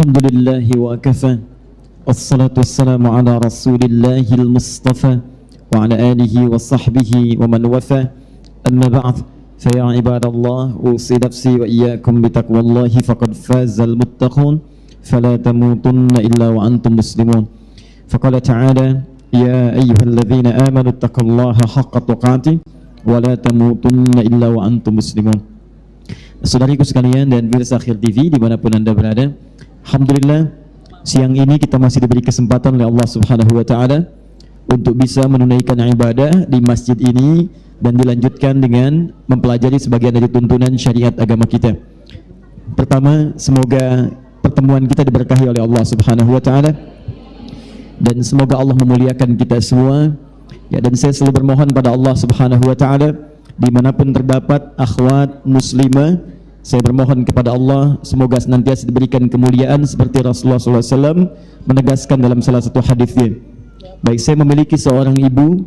Alhamdulillahi wa kafa. Wassalatu wassalamu ala Rasulillahil Mustafa wa ala alihi wa sahbihi wa man wafa. Amma ba'd. Fa ya ibadallah, usi nafsi wa iyyakum bi taqwallahi faqad fazal muttaqun. Fala tamutunna illa wa antum muslimun. Faqala ta'ala ya ayyuhalladzina amanu taqullaha haqqa tuqatih wa la tamutunna illa wa antum muslimun. Saudariku sekalian dan pemirsa Akhir TV dimanapun Anda berada, alhamdulillah siang ini kita masih diberi kesempatan oleh Allah Subhanahu wa Ta'ala untuk bisa menunaikan ibadah di masjid ini dan dilanjutkan dengan mempelajari sebagian dari tuntunan syariat agama kita. Pertama, semoga pertemuan kita diberkahi oleh Allah Subhanahu wa Ta'ala dan semoga Allah memuliakan kita semua. Ya, dan saya selalu bermohon pada Allah Subhanahu wa Ta'ala dimanapun terdapat akhwat muslimah, saya bermohon kepada Allah semoga senantiasa diberikan kemuliaan seperti Rasulullah SAW menegaskan dalam salah satu hadisnya. Baik, saya memiliki seorang ibu,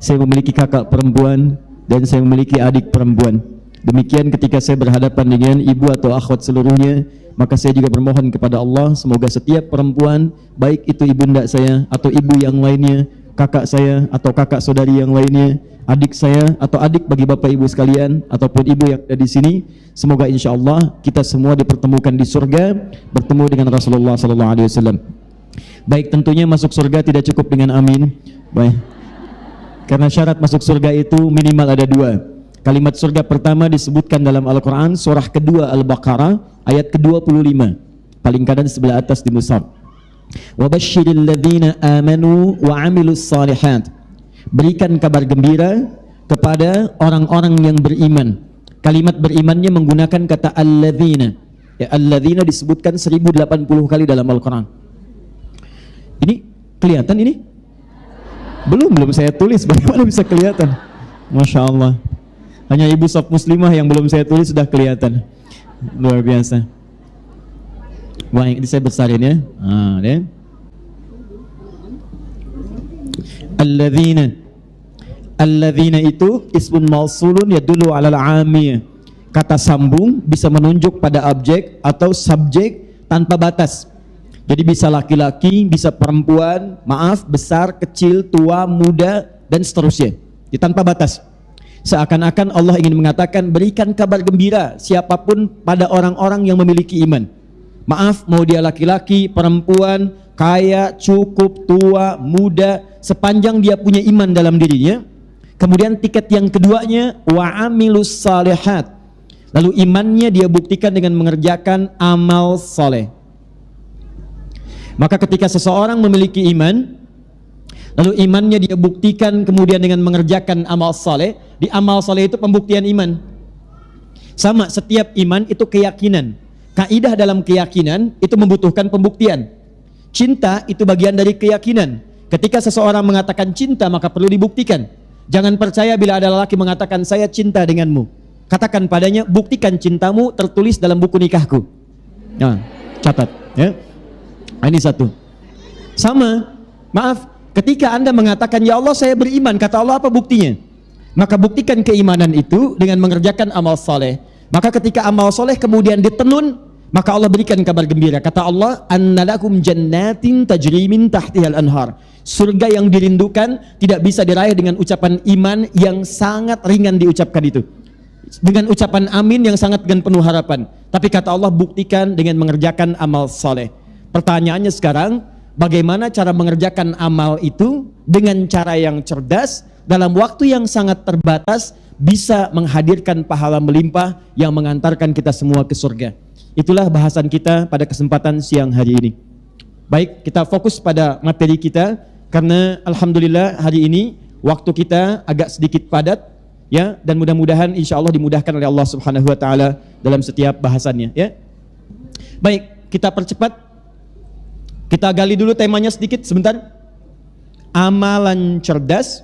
saya memiliki kakak perempuan, dan saya memiliki adik perempuan. Demikian ketika saya berhadapan dengan ibu atau akhwat seluruhnya, maka saya juga bermohon kepada Allah semoga setiap perempuan, baik itu ibunda saya atau ibu yang lainnya, kakak saya atau kakak saudari yang lainnya, adik saya atau adik bagi bapak ibu sekalian, ataupun ibu yang ada di sini, semoga insya Allah kita semua dipertemukan di surga, bertemu dengan Rasulullah SAW. Baik, tentunya masuk surga tidak cukup dengan amin. Baik, karena syarat masuk surga itu minimal ada dua. Kalimat surga pertama disebutkan dalam Al-Quran, surah kedua Al-Baqarah, ayat ke-25, paling kanan sebelah atas di mushaf. Wabashshiril ladzina amanu wa 'amilus shalihat. Berikan kabar gembira kepada orang-orang yang beriman. Kalimat berimannya menggunakan kata alladzina. Ya, alladzina disebutkan 1080 kali dalam Al-Qur'an. Ini kelihatan ini? Belum saya tulis, bagaimana bisa kelihatan? Masya Allah. Hanya ibu soft muslimah yang belum saya tulis sudah kelihatan. Luar biasa. Baik, ini saya besarin ya. Deh. Alladzina itu ismun mausulun yadullu 'alal 'amiyah. Kata sambung bisa menunjuk pada objek atau subjek tanpa batas. Jadi bisa laki-laki, bisa perempuan, besar, kecil, tua, muda, dan seterusnya. Tanpa batas. Seakan-akan Allah ingin mengatakan berikan kabar gembira siapapun pada orang-orang yang memiliki iman. Mau dia laki-laki, perempuan, kaya, cukup, tua, muda, sepanjang dia punya iman dalam dirinya. Kemudian tiket yang keduanya wa amilus salihat. Lalu imannya dia buktikan dengan mengerjakan amal soleh. Maka ketika seseorang memiliki iman, lalu imannya dia buktikan kemudian dengan mengerjakan amal soleh. Di amal soleh itu pembuktian iman. Sama, setiap iman itu keyakinan. Kaidah dalam keyakinan itu membutuhkan pembuktian. Cinta itu bagian dari keyakinan. Ketika seseorang mengatakan cinta maka perlu dibuktikan. Jangan percaya bila ada lelaki mengatakan saya cinta denganmu. Katakan padanya buktikan cintamu tertulis dalam buku nikahku. Nah, catat ya. Ini satu. Sama, ketika Anda mengatakan ya Allah saya beriman, kata Allah apa buktinya? Maka buktikan keimanan itu dengan mengerjakan amal soleh. Maka ketika amal soleh kemudian ditenun, maka Allah berikan kabar gembira. Kata Allah, annalakum jannatin tajri min tahtihal anhar. Surga yang dirindukan tidak bisa diraih dengan ucapan iman yang sangat ringan diucapkan itu. Dengan ucapan amin yang sangat dengan penuh harapan. Tapi kata Allah buktikan dengan mengerjakan amal soleh. Pertanyaannya sekarang, bagaimana cara mengerjakan amal itu dengan cara yang cerdas, dalam waktu yang sangat terbatas, bisa menghadirkan pahala melimpah yang mengantarkan kita semua ke surga. Itulah bahasan kita pada kesempatan siang hari ini. Baik, kita fokus pada materi kita karena alhamdulillah hari ini waktu kita agak sedikit padat ya, dan mudah-mudahan insya Allah dimudahkan oleh Allah Subhanahu wa Ta'ala dalam setiap bahasannya ya. Baik, kita percepat. Kita gali dulu temanya sedikit sebentar. Amalan cerdas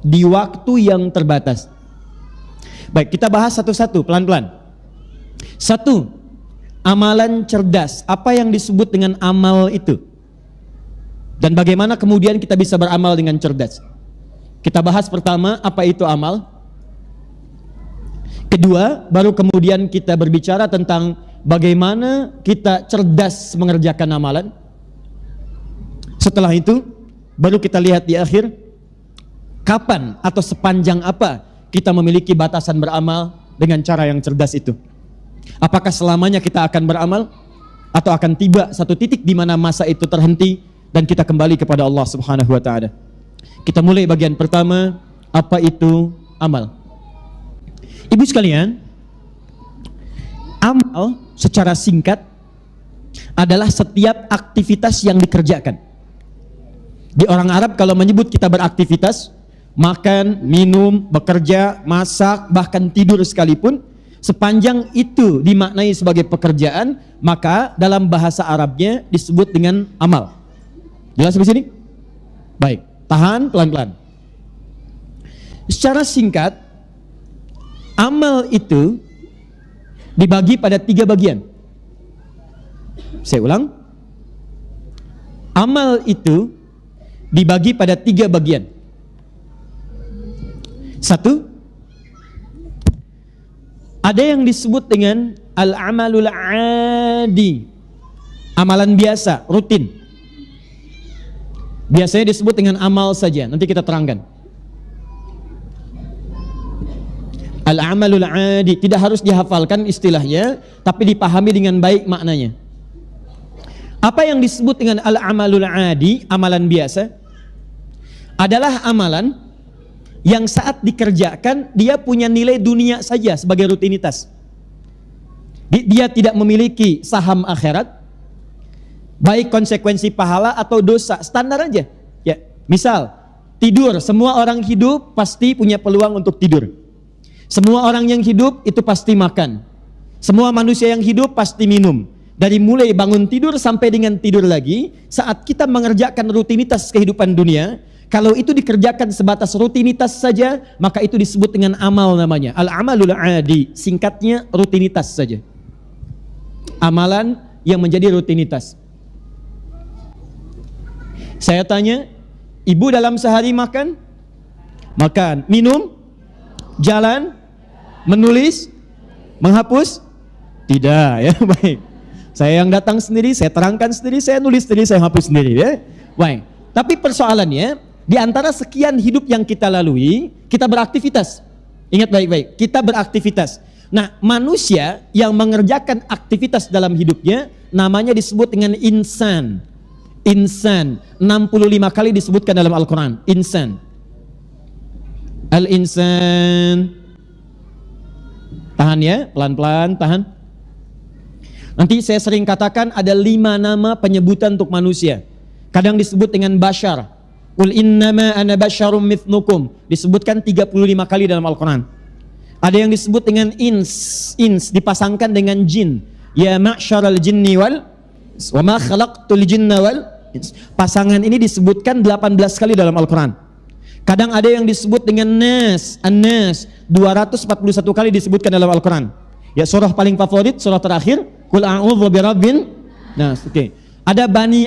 di waktu yang terbatas. Baik, kita bahas satu-satu pelan-pelan. Satu, amalan cerdas. Apa yang disebut dengan amal itu? Dan bagaimana kemudian kita bisa beramal dengan cerdas? Kita bahas pertama, apa itu amal? Kedua, baru kemudian kita berbicara tentang bagaimana kita cerdas mengerjakan amalan. Setelah itu baru kita lihat di akhir, kapan atau sepanjang apa kita memiliki batasan beramal dengan cara yang cerdas itu. Apakah selamanya kita akan beramal, atau akan tiba satu titik di mana masa itu terhenti dan kita kembali kepada Allah Subhanahu wa taala. Kita mulai bagian pertama, apa itu amal? Ibu sekalian, amal secara singkat adalah setiap aktivitas yang dikerjakan. Di orang Arab kalau menyebut kita beraktivitas, makan, minum, bekerja, masak, bahkan tidur sekalipun, sepanjang itu dimaknai sebagai pekerjaan, maka dalam bahasa Arabnya disebut dengan amal. Jelas di sini? Baik, tahan pelan-pelan. Secara singkat, amal itu dibagi pada 3 bagian. Saya ulang. Amal itu dibagi pada 3 bagian. 1, ada yang disebut dengan al-amalul adi, amalan biasa, rutin. Biasanya disebut dengan amal saja, nanti kita terangkan. Al-amalul adi, tidak harus dihafalkan istilahnya, tapi dipahami dengan baik maknanya. Apa yang disebut dengan al-amalul adi, amalan biasa, adalah amalan yang saat dikerjakan dia punya nilai dunia saja sebagai rutinitas. Dia tidak memiliki saham akhirat, baik konsekuensi pahala atau dosa, standar aja. Ya, misal tidur, semua orang hidup pasti punya peluang untuk tidur. Semua orang yang hidup itu pasti makan. Semua manusia yang hidup pasti minum. Dari mulai bangun tidur sampai dengan tidur lagi, saat kita mengerjakan rutinitas kehidupan dunia, kalau itu dikerjakan sebatas rutinitas saja, maka itu disebut dengan amal namanya. Al-amalul adi, singkatnya rutinitas saja. Amalan yang menjadi rutinitas. Saya tanya, ibu dalam sehari makan? Makan. Minum? Jalan? Menulis? Menghapus? Tidak, ya. Baik. Saya yang datang sendiri, saya terangkan sendiri, saya nulis sendiri, saya hapus sendiri, ya. Baik. Tapi persoalannya, di antara sekian hidup yang kita lalui, kita beraktivitas. Ingat baik-baik, kita beraktivitas. Nah, manusia yang mengerjakan aktivitas dalam hidupnya, namanya disebut dengan insan. Insan, 65 kali disebutkan dalam Al-Quran. Insan. Al-insan. Tahan ya, pelan-pelan, tahan. Nanti saya sering katakan ada 5 nama penyebutan untuk manusia. Kadang disebut dengan bashar. Qul innama ana basyarum mithlukum, disebutkan 35 kali dalam Al-Quran. Ada yang disebut dengan ins dipasangkan dengan jin. Ya ma'syaral jinni wal wa ma khalaqtul jinna wal ins. Pasangan ini disebutkan 18 kali dalam Al-Quran. Kadang ada yang disebut dengan nas, an-nas, 241 kali disebutkan dalam Al-Quran. Ya, surah paling favorit, surah terakhir, Qul a'udzu birabbin nas. Oke. Ada Bani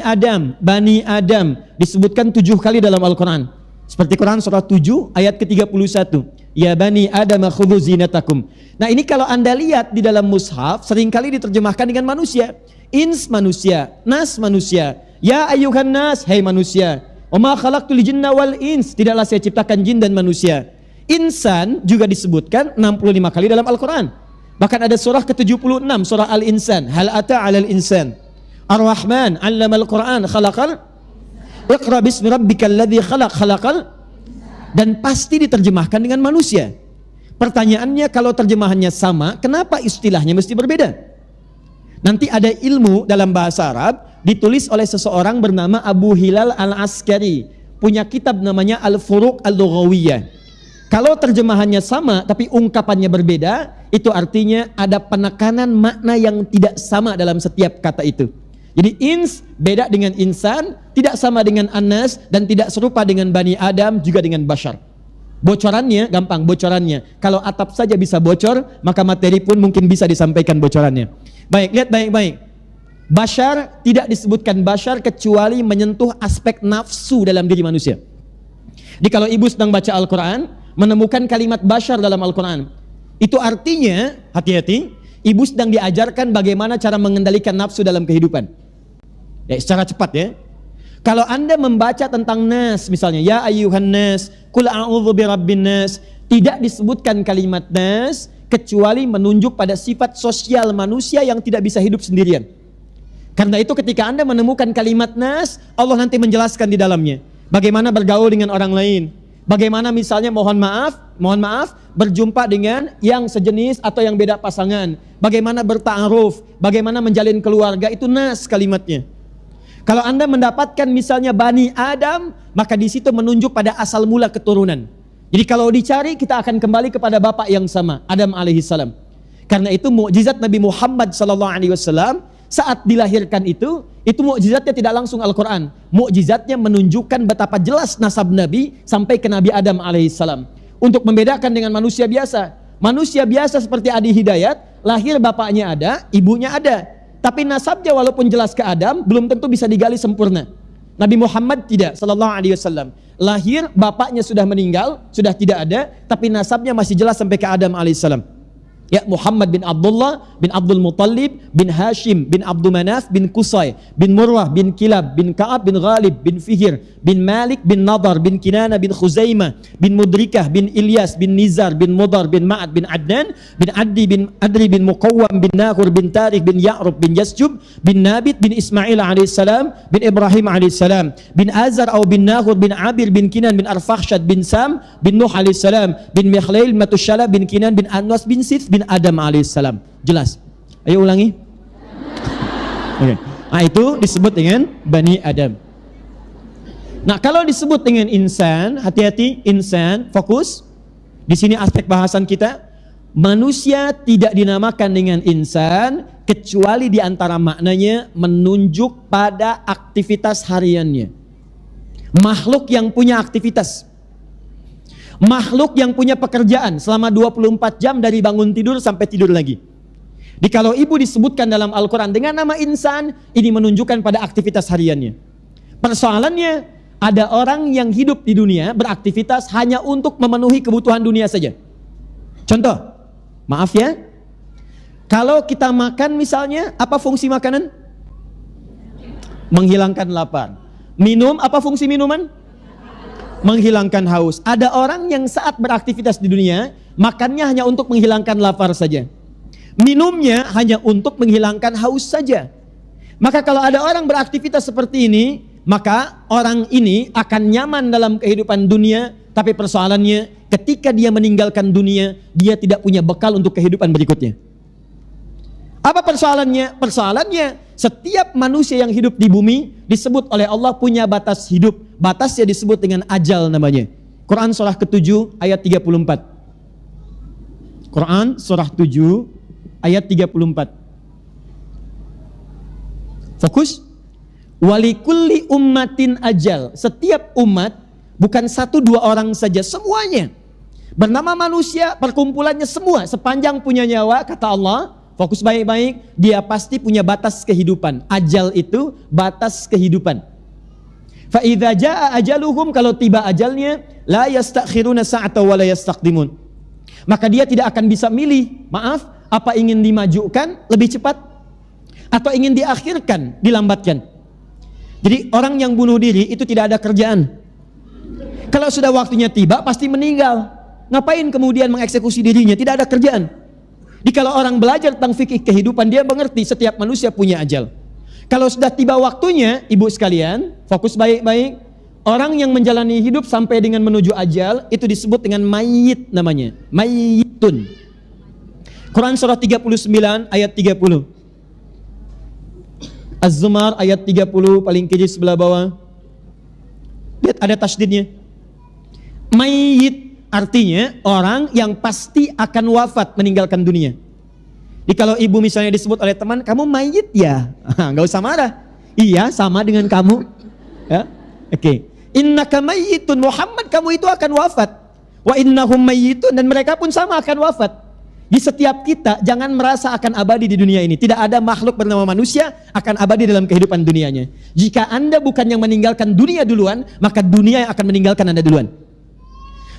Adam disebutkan 7 kali dalam Al-Quran. Seperti Quran surah 7 ayat ke-31. Ya Bani Adam khudhu zinatakum. Nah, ini kalau Anda lihat di dalam mushaf seringkali diterjemahkan dengan manusia. Ins manusia, nas manusia. Ya ayyuhan nas, hai manusia. Wa ma khalaqtul jinna wal ins, tidaklah saya ciptakan jin dan manusia. Insan juga disebutkan 65 kali dalam Al-Quran. Bahkan ada surah ke-76, surah Al-Insan. Hal ata 'alal insan Ar-Rahman 'allamal Qur'an khalaqal Iqra bismi rabbikal ladzi khalaqal, dan pasti diterjemahkan dengan manusia. Pertanyaannya, kalau terjemahannya sama, kenapa istilahnya mesti berbeda? Nanti ada ilmu dalam bahasa Arab ditulis oleh seseorang bernama Abu Hilal Al-Askari, punya kitab namanya Al-Furuq Al-Lughawiyah. Kalau terjemahannya sama tapi ungkapannya berbeda, itu artinya ada penekanan makna yang tidak sama dalam setiap kata itu. Jadi ins beda dengan insan, tidak sama dengan anas, dan tidak serupa dengan Bani Adam, juga dengan bashar. Bocorannya gampang, bocorannya. Kalau atap saja bisa bocor, maka materi pun mungkin bisa disampaikan bocorannya. Baik, lihat baik-baik. Bashar tidak disebutkan bashar kecuali menyentuh aspek nafsu dalam diri manusia. Jadi kalau ibu sedang baca Al-Quran, menemukan kalimat bashar dalam Al-Quran, itu artinya, hati-hati, ibu sedang diajarkan bagaimana cara mengendalikan nafsu dalam kehidupan. Ya, secara cepat ya. Kalau Anda membaca tentang nas misalnya, ya ayyuhan nas, qul a'udzu birabbin nas, tidak disebutkan kalimat nas kecuali menunjuk pada sifat sosial manusia yang tidak bisa hidup sendirian. Karena itu ketika Anda menemukan kalimat nas, Allah nanti menjelaskan di dalamnya bagaimana bergaul dengan orang lain. Bagaimana misalnya mohon maaf berjumpa dengan yang sejenis atau yang beda pasangan. Bagaimana berta'aruf, bagaimana menjalin keluarga, itu nas kalimatnya. Kalau Anda mendapatkan misalnya Bani Adam, maka di situ menunjuk pada asal mula keturunan. Jadi kalau dicari kita akan kembali kepada bapak yang sama, Adam alaihissalam. Karena itu mukjizat Nabi Muhammad sallallahu alaihi wasallam saat dilahirkan itu mukjizatnya tidak langsung Al-Quran. Mukjizatnya menunjukkan betapa jelas nasab Nabi sampai ke Nabi Adam alaihissalam. Untuk membedakan dengan manusia biasa. Manusia biasa seperti Adi Hidayat, lahir bapaknya ada, ibunya ada. Tapi nasabnya walaupun jelas ke Adam, belum tentu bisa digali sempurna. Nabi Muhammad tidak, sallallahu alaihi wasallam. Lahir, bapaknya sudah meninggal, sudah tidak ada, tapi nasabnya masih jelas sampai ke Adam alaihissalam. Ya, Muhammad bin Abdullah bin Abdul Muttalib bin Hashim bin Abdul Manaf bin Qusay bin Murrah bin Kilab bin Ka'ab bin Ghalib bin Fihr bin Malik bin Nadar bin Kinana bin Khuzaimah bin Mudrikah bin Ilyas bin Nizar bin Mudar bin Ma'ad bin Adnan bin Adri bin Muqawwam bin Nahur bin Tariq bin Ya'rub bin Yasjub bin Nabit bin Ismail alaihissalam bin Ibrahim alaihissalam bin Azar atau bin Nahur bin Abir bin Kinan bin Arfakhshad bin Sam bin Nuh alaihissalam bin Mikhlail Matushala bin Kinan bin Anwas bin Sith bin Adam alaihissalam. Jelas? Ayo ulangi. Okay. Nah, itu disebut dengan Bani Adam. Nah, kalau disebut dengan insan, hati-hati, insan, fokus. Di sini aspek bahasan kita, manusia tidak dinamakan dengan insan kecuali di antara maknanya menunjuk pada aktivitas hariannya. Makhluk yang punya aktivitas. Makhluk yang punya pekerjaan selama 24 jam dari bangun tidur sampai tidur lagi. Jadi kalau ibu disebutkan dalam Al-Quran dengan nama insan, ini menunjukkan pada aktivitas hariannya. Persoalannya, ada orang yang hidup di dunia beraktivitas hanya untuk memenuhi kebutuhan dunia saja. Contoh, maaf ya, kalau kita makan misalnya, apa fungsi makanan? Menghilangkan lapar. Minum, apa fungsi minuman? Menghilangkan haus. Ada orang yang saat beraktivitas di dunia, makannya hanya untuk menghilangkan lapar saja. Minumnya hanya untuk menghilangkan haus saja. Maka kalau ada orang beraktivitas seperti ini, maka orang ini akan nyaman dalam kehidupan dunia, tapi persoalannya ketika dia meninggalkan dunia, dia tidak punya bekal untuk kehidupan berikutnya. Apa persoalannya? Persoalannya setiap manusia yang hidup di bumi disebut oleh Allah punya batas hidup. Batasnya disebut dengan ajal namanya. Quran surah ke-7 ayat 34. Quran surah 7 ayat 34. Fokus. Walikulli ummatin ajal. Setiap umat, bukan 1-2 orang saja, semuanya. Bernama manusia, perkumpulannya semua, sepanjang punya nyawa, kata Allah, fokus baik-baik, dia pasti punya batas kehidupan. Ajal itu batas kehidupan. Fa idza jaa ajaluhum, kalau tiba ajalnya, la yastakhiruna sa'ata wa la yastaqdimun. Maka dia tidak akan bisa milih, maaf, apa ingin dimajukan lebih cepat atau ingin diakhirkan, dilambatkan. Jadi orang yang bunuh diri itu tidak ada kerjaan. Kalau sudah waktunya tiba pasti meninggal. Ngapain kemudian mengeksekusi dirinya? Tidak ada kerjaan. Jadi kalau orang belajar tentang fikih kehidupan, dia mengerti setiap manusia punya ajal. Kalau sudah tiba waktunya, ibu sekalian, fokus baik-baik. Orang yang menjalani hidup sampai dengan menuju ajal, itu disebut dengan mayyit namanya. Mayyitun. Quran surah 39 ayat 30. Az-Zumar ayat 30 paling kiri sebelah bawah. Lihat ada tasdidnya. Mayyit artinya orang yang pasti akan wafat, meninggalkan dunia. Jadi kalau ibu misalnya disebut oleh teman, kamu mayyit ya? Enggak usah marah. Iya, sama dengan kamu. Ya. Oke. Innaka mayyitun, Muhammad, kamu itu akan wafat. Wa innahum mayyitun, dan mereka pun sama akan wafat. Di setiap kita jangan merasa akan abadi di dunia ini. Tidak ada makhluk bernama manusia akan abadi dalam kehidupan dunianya. Jika Anda bukan yang meninggalkan dunia duluan, maka dunia yang akan meninggalkan Anda duluan.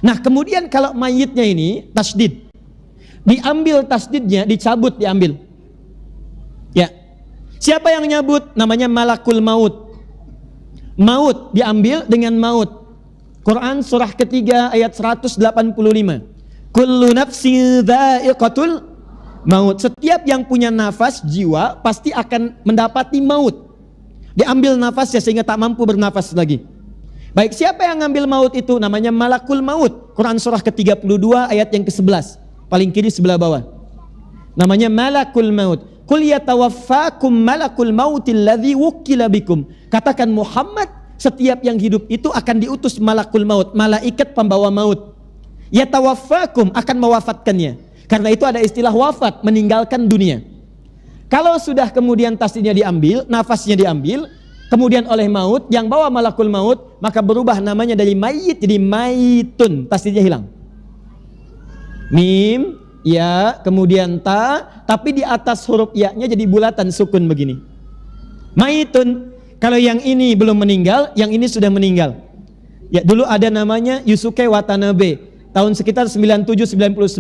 Nah, kemudian kalau mayitnya ini tasdid, diambil tasdidnya, dicabut, diambil. Ya. Siapa yang nyabut? Namanya malakul maut. Maut diambil dengan maut. Quran surah ketiga ayat 185. Kullu nafsin dha'iqatul maut. Setiap yang punya nafas, jiwa, pasti akan mendapati maut. Diambil nafasnya sehingga tak mampu bernafas lagi. Baik, siapa yang ngambil maut itu? Namanya malakul maut. Quran surah ke-32 ayat yang ke-11. Paling kiri sebelah bawah. Namanya malakul maut. Qul yatawaffakum malakul mautil ladzi wukkila bikum. Katakan Muhammad, setiap yang hidup itu akan diutus malakul maut, malaikat pembawa maut. Yatawaffakum, akan mewafatkannya. Karena itu ada istilah wafat, meninggalkan dunia. Kalau sudah kemudian tasdidnya diambil, nafasnya diambil, kemudian oleh maut, yang bawa malakul maut, maka berubah namanya dari mayit jadi maitun, tasdidnya hilang. Mim, ya, kemudian ta, tapi di atas huruf ya-nya jadi bulatan sukun begini. Maitun. Kalau yang ini belum meninggal, yang ini sudah meninggal. Ya, dulu ada namanya Yusuke Watanabe. Tahun sekitar 97-99,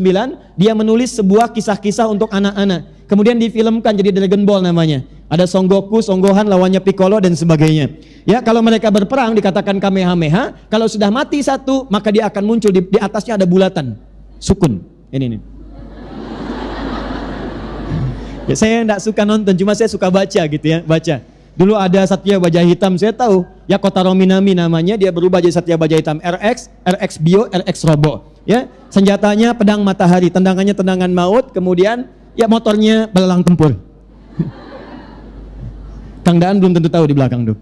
dia menulis sebuah kisah-kisah untuk anak-anak. Kemudian difilmkan jadi Dragon Ball namanya. Ada Son Goku, Son Gohan, lawannya Piccolo dan sebagainya. Ya, kalau mereka berperang dikatakan Kamehameha. Kalau sudah mati satu, maka dia akan muncul di atasnya ada bulatan sukun. Ini. Ya, saya enggak suka nonton, cuma saya suka baca gitu ya, baca. Dulu ada Satya Baja Hitam, saya tahu. Ya, Kotaro Minami namanya, dia berubah jadi Satya Baja Hitam RX, RX Bio, RX Robo. Ya, senjatanya pedang matahari, tendangannya tendangan maut, kemudian ya motornya belalang tempur. Kang Daan belum tentu tahu di belakang tuh.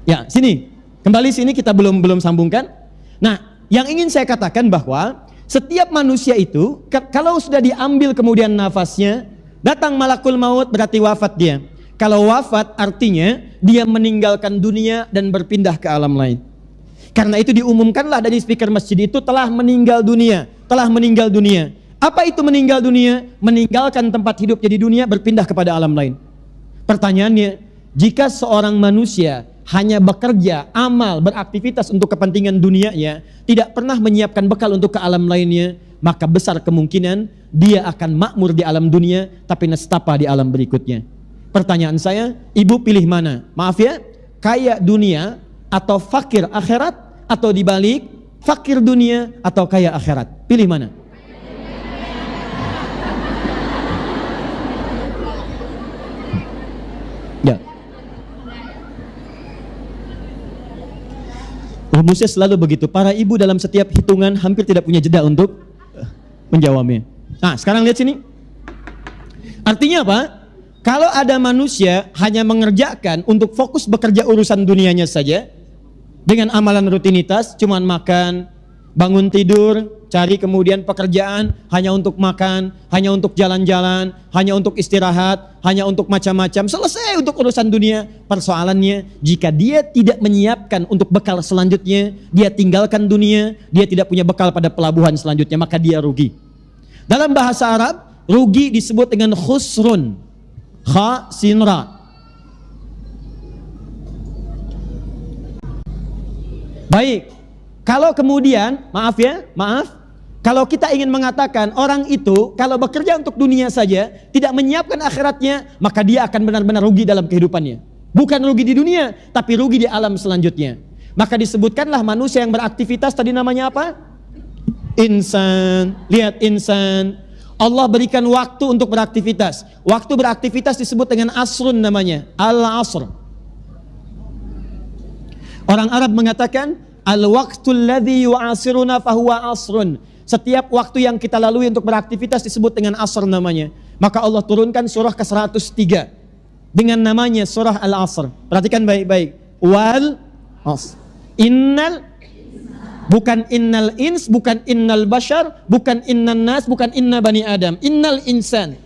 Ya, sini. Kembali sini kita belum sambungkan. Nah, yang ingin saya katakan bahwa setiap manusia itu kalau sudah diambil kemudian nafasnya, datang malakul maut berarti wafat dia. Kalau wafat artinya dia meninggalkan dunia dan berpindah ke alam lain. Karena itu diumumkanlah dari speaker masjid itu telah meninggal dunia, telah meninggal dunia. Apa itu meninggal dunia? Meninggalkan tempat hidupnya di dunia, berpindah kepada alam lain. Pertanyaannya, jika seorang manusia hanya bekerja, amal, beraktivitas untuk kepentingan dunianya, tidak pernah menyiapkan bekal untuk ke alam lainnya, maka besar kemungkinan dia akan makmur di alam dunia tapi nestapa di alam berikutnya. Pertanyaan saya, ibu pilih mana? Maaf ya, kaya dunia atau fakir akhirat, atau dibalik fakir dunia atau kaya akhirat? Pilih mana? Ya. Rumusnya selalu begitu. Para ibu dalam setiap hitungan hampir tidak punya jeda untuk menjawabnya. Nah, sekarang lihat sini. Artinya apa? Kalau ada manusia hanya mengerjakan untuk fokus bekerja urusan dunianya saja, dengan amalan rutinitas, cuman makan, bangun tidur, cari kemudian pekerjaan, hanya untuk makan, hanya untuk jalan-jalan, hanya untuk istirahat, hanya untuk macam-macam, selesai untuk urusan dunia. Persoalannya, jika dia tidak menyiapkan untuk bekal selanjutnya, dia tinggalkan dunia, dia tidak punya bekal pada pelabuhan selanjutnya, maka dia rugi. Dalam bahasa Arab, rugi disebut dengan khusrun. Kha sin ra. Baik, kalau kemudian, maaf, kalau kita ingin mengatakan orang itu kalau bekerja untuk dunia saja, tidak menyiapkan akhiratnya, maka dia akan benar-benar rugi dalam kehidupannya. Bukan rugi di dunia, tapi rugi di alam selanjutnya. Maka disebutkanlah manusia yang beraktivitas, tadi namanya apa? Insan. Lihat, insan. Allah berikan waktu untuk beraktivitas. Waktu beraktivitas disebut dengan asrun namanya, al-asr. Orang Arab mengatakan al-waqtul ladzi yu'asiruna fahuwa asrun. Setiap waktu yang kita lalui untuk beraktivitas disebut dengan asr namanya. Maka Allah turunkan surah ke-103 dengan namanya surah Al-Asr. Perhatikan baik-baik. Wal asr. Bukan innal ins, bukan innal bashar, bukan innan nas, bukan inna bani Adam. Innal insan.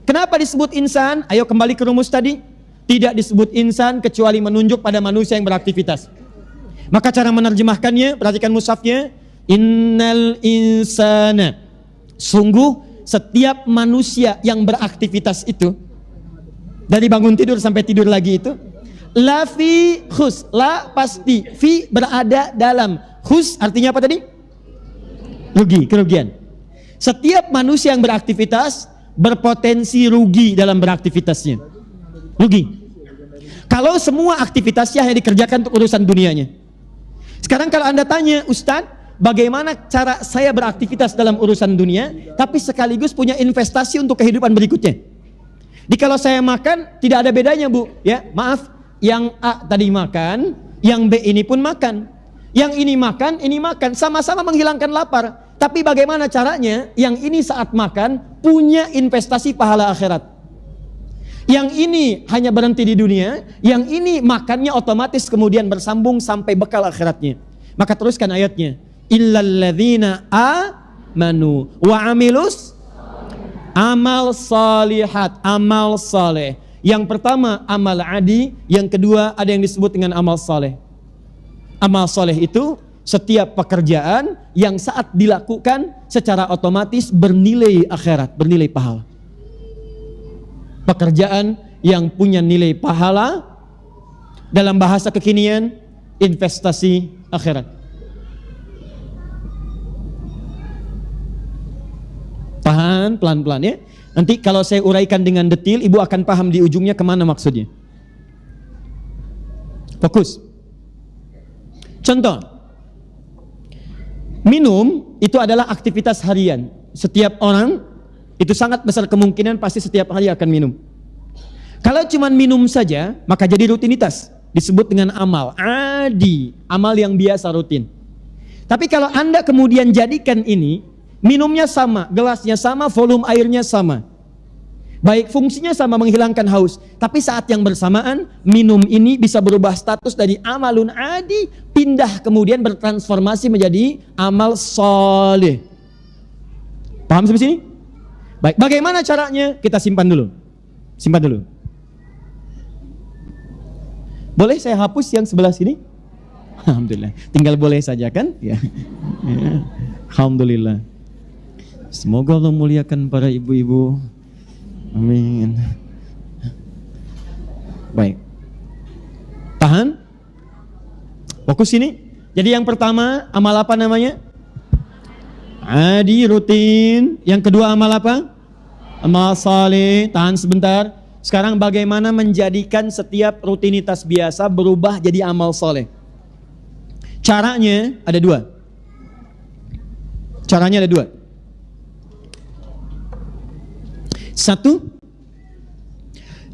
Kenapa disebut insan? Ayo kembali ke rumus tadi. Tidak disebut insan kecuali menunjuk pada manusia yang beraktivitas. Maka cara menerjemahkannya, perhatikan mushafnya. Innal insana. Sungguh setiap manusia yang beraktivitas itu, dari bangun tidur sampai tidur lagi itu, la fi khus, la pasti, fi berada dalam, khus artinya apa tadi? Rugi, kerugian. Setiap manusia yang beraktivitas berpotensi rugi dalam beraktivitasnya. Rugi. Kalau semua aktivitasnya hanya dikerjakan untuk urusan dunianya. Sekarang kalau Anda tanya, Ustadz, bagaimana cara saya beraktivitas dalam urusan dunia, tapi sekaligus punya investasi untuk kehidupan berikutnya? Jadi kalau saya makan, tidak ada bedanya, Bu. Ya, maaf, yang A tadi makan, yang B ini pun makan. Yang ini makan, sama-sama menghilangkan lapar. Tapi bagaimana caranya? Yang ini saat makan punya investasi pahala akhirat. Yang ini hanya berhenti di dunia, yang ini makannya otomatis kemudian bersambung sampai bekal akhiratnya. Maka teruskan ayatnya. Illalladzina amanu wa amilus amal salihat, amal saleh. Yang pertama amal adi, yang kedua ada yang disebut dengan amal saleh. Amal saleh itu setiap pekerjaan yang saat dilakukan secara otomatis bernilai akhirat, bernilai pahala. Pekerjaan yang punya nilai pahala, dalam bahasa kekinian, investasi akhirat. Tahan pelan-pelan ya. Nanti kalau saya uraikan dengan detil, ibu akan paham di ujungnya kemana maksudnya. Fokus. Contoh, minum itu adalah aktivitas harian. Setiap orang itu sangat besar kemungkinan pasti setiap hari akan minum. Kalau cuma minum saja, maka jadi rutinitas. Disebut dengan amal adi, amal yang biasa rutin. Tapi kalau Anda kemudian jadikan ini, minumnya sama, gelasnya sama, volume airnya sama. Baik fungsinya sama, menghilangkan haus. Tapi saat yang bersamaan, minum ini bisa berubah status dari amalun adi, pindah kemudian bertransformasi menjadi amal soleh. Paham sampai sini? Baik, bagaimana caranya? Kita simpan dulu. Simpan dulu. Boleh saya hapus yang sebelah sini? Alhamdulillah. Tinggal boleh saja kan? Ya. Alhamdulillah. Semoga Allah muliakan para ibu-ibu. Amin. Baik. Tahan. Fokus sini. Jadi yang pertama, amal apa namanya? Adi, rutin. Yang kedua amal apa? Amal saleh. Tahan sebentar. Sekarang bagaimana menjadikan setiap rutinitas biasa berubah jadi amal saleh? Caranya ada dua. Caranya ada dua. Satu,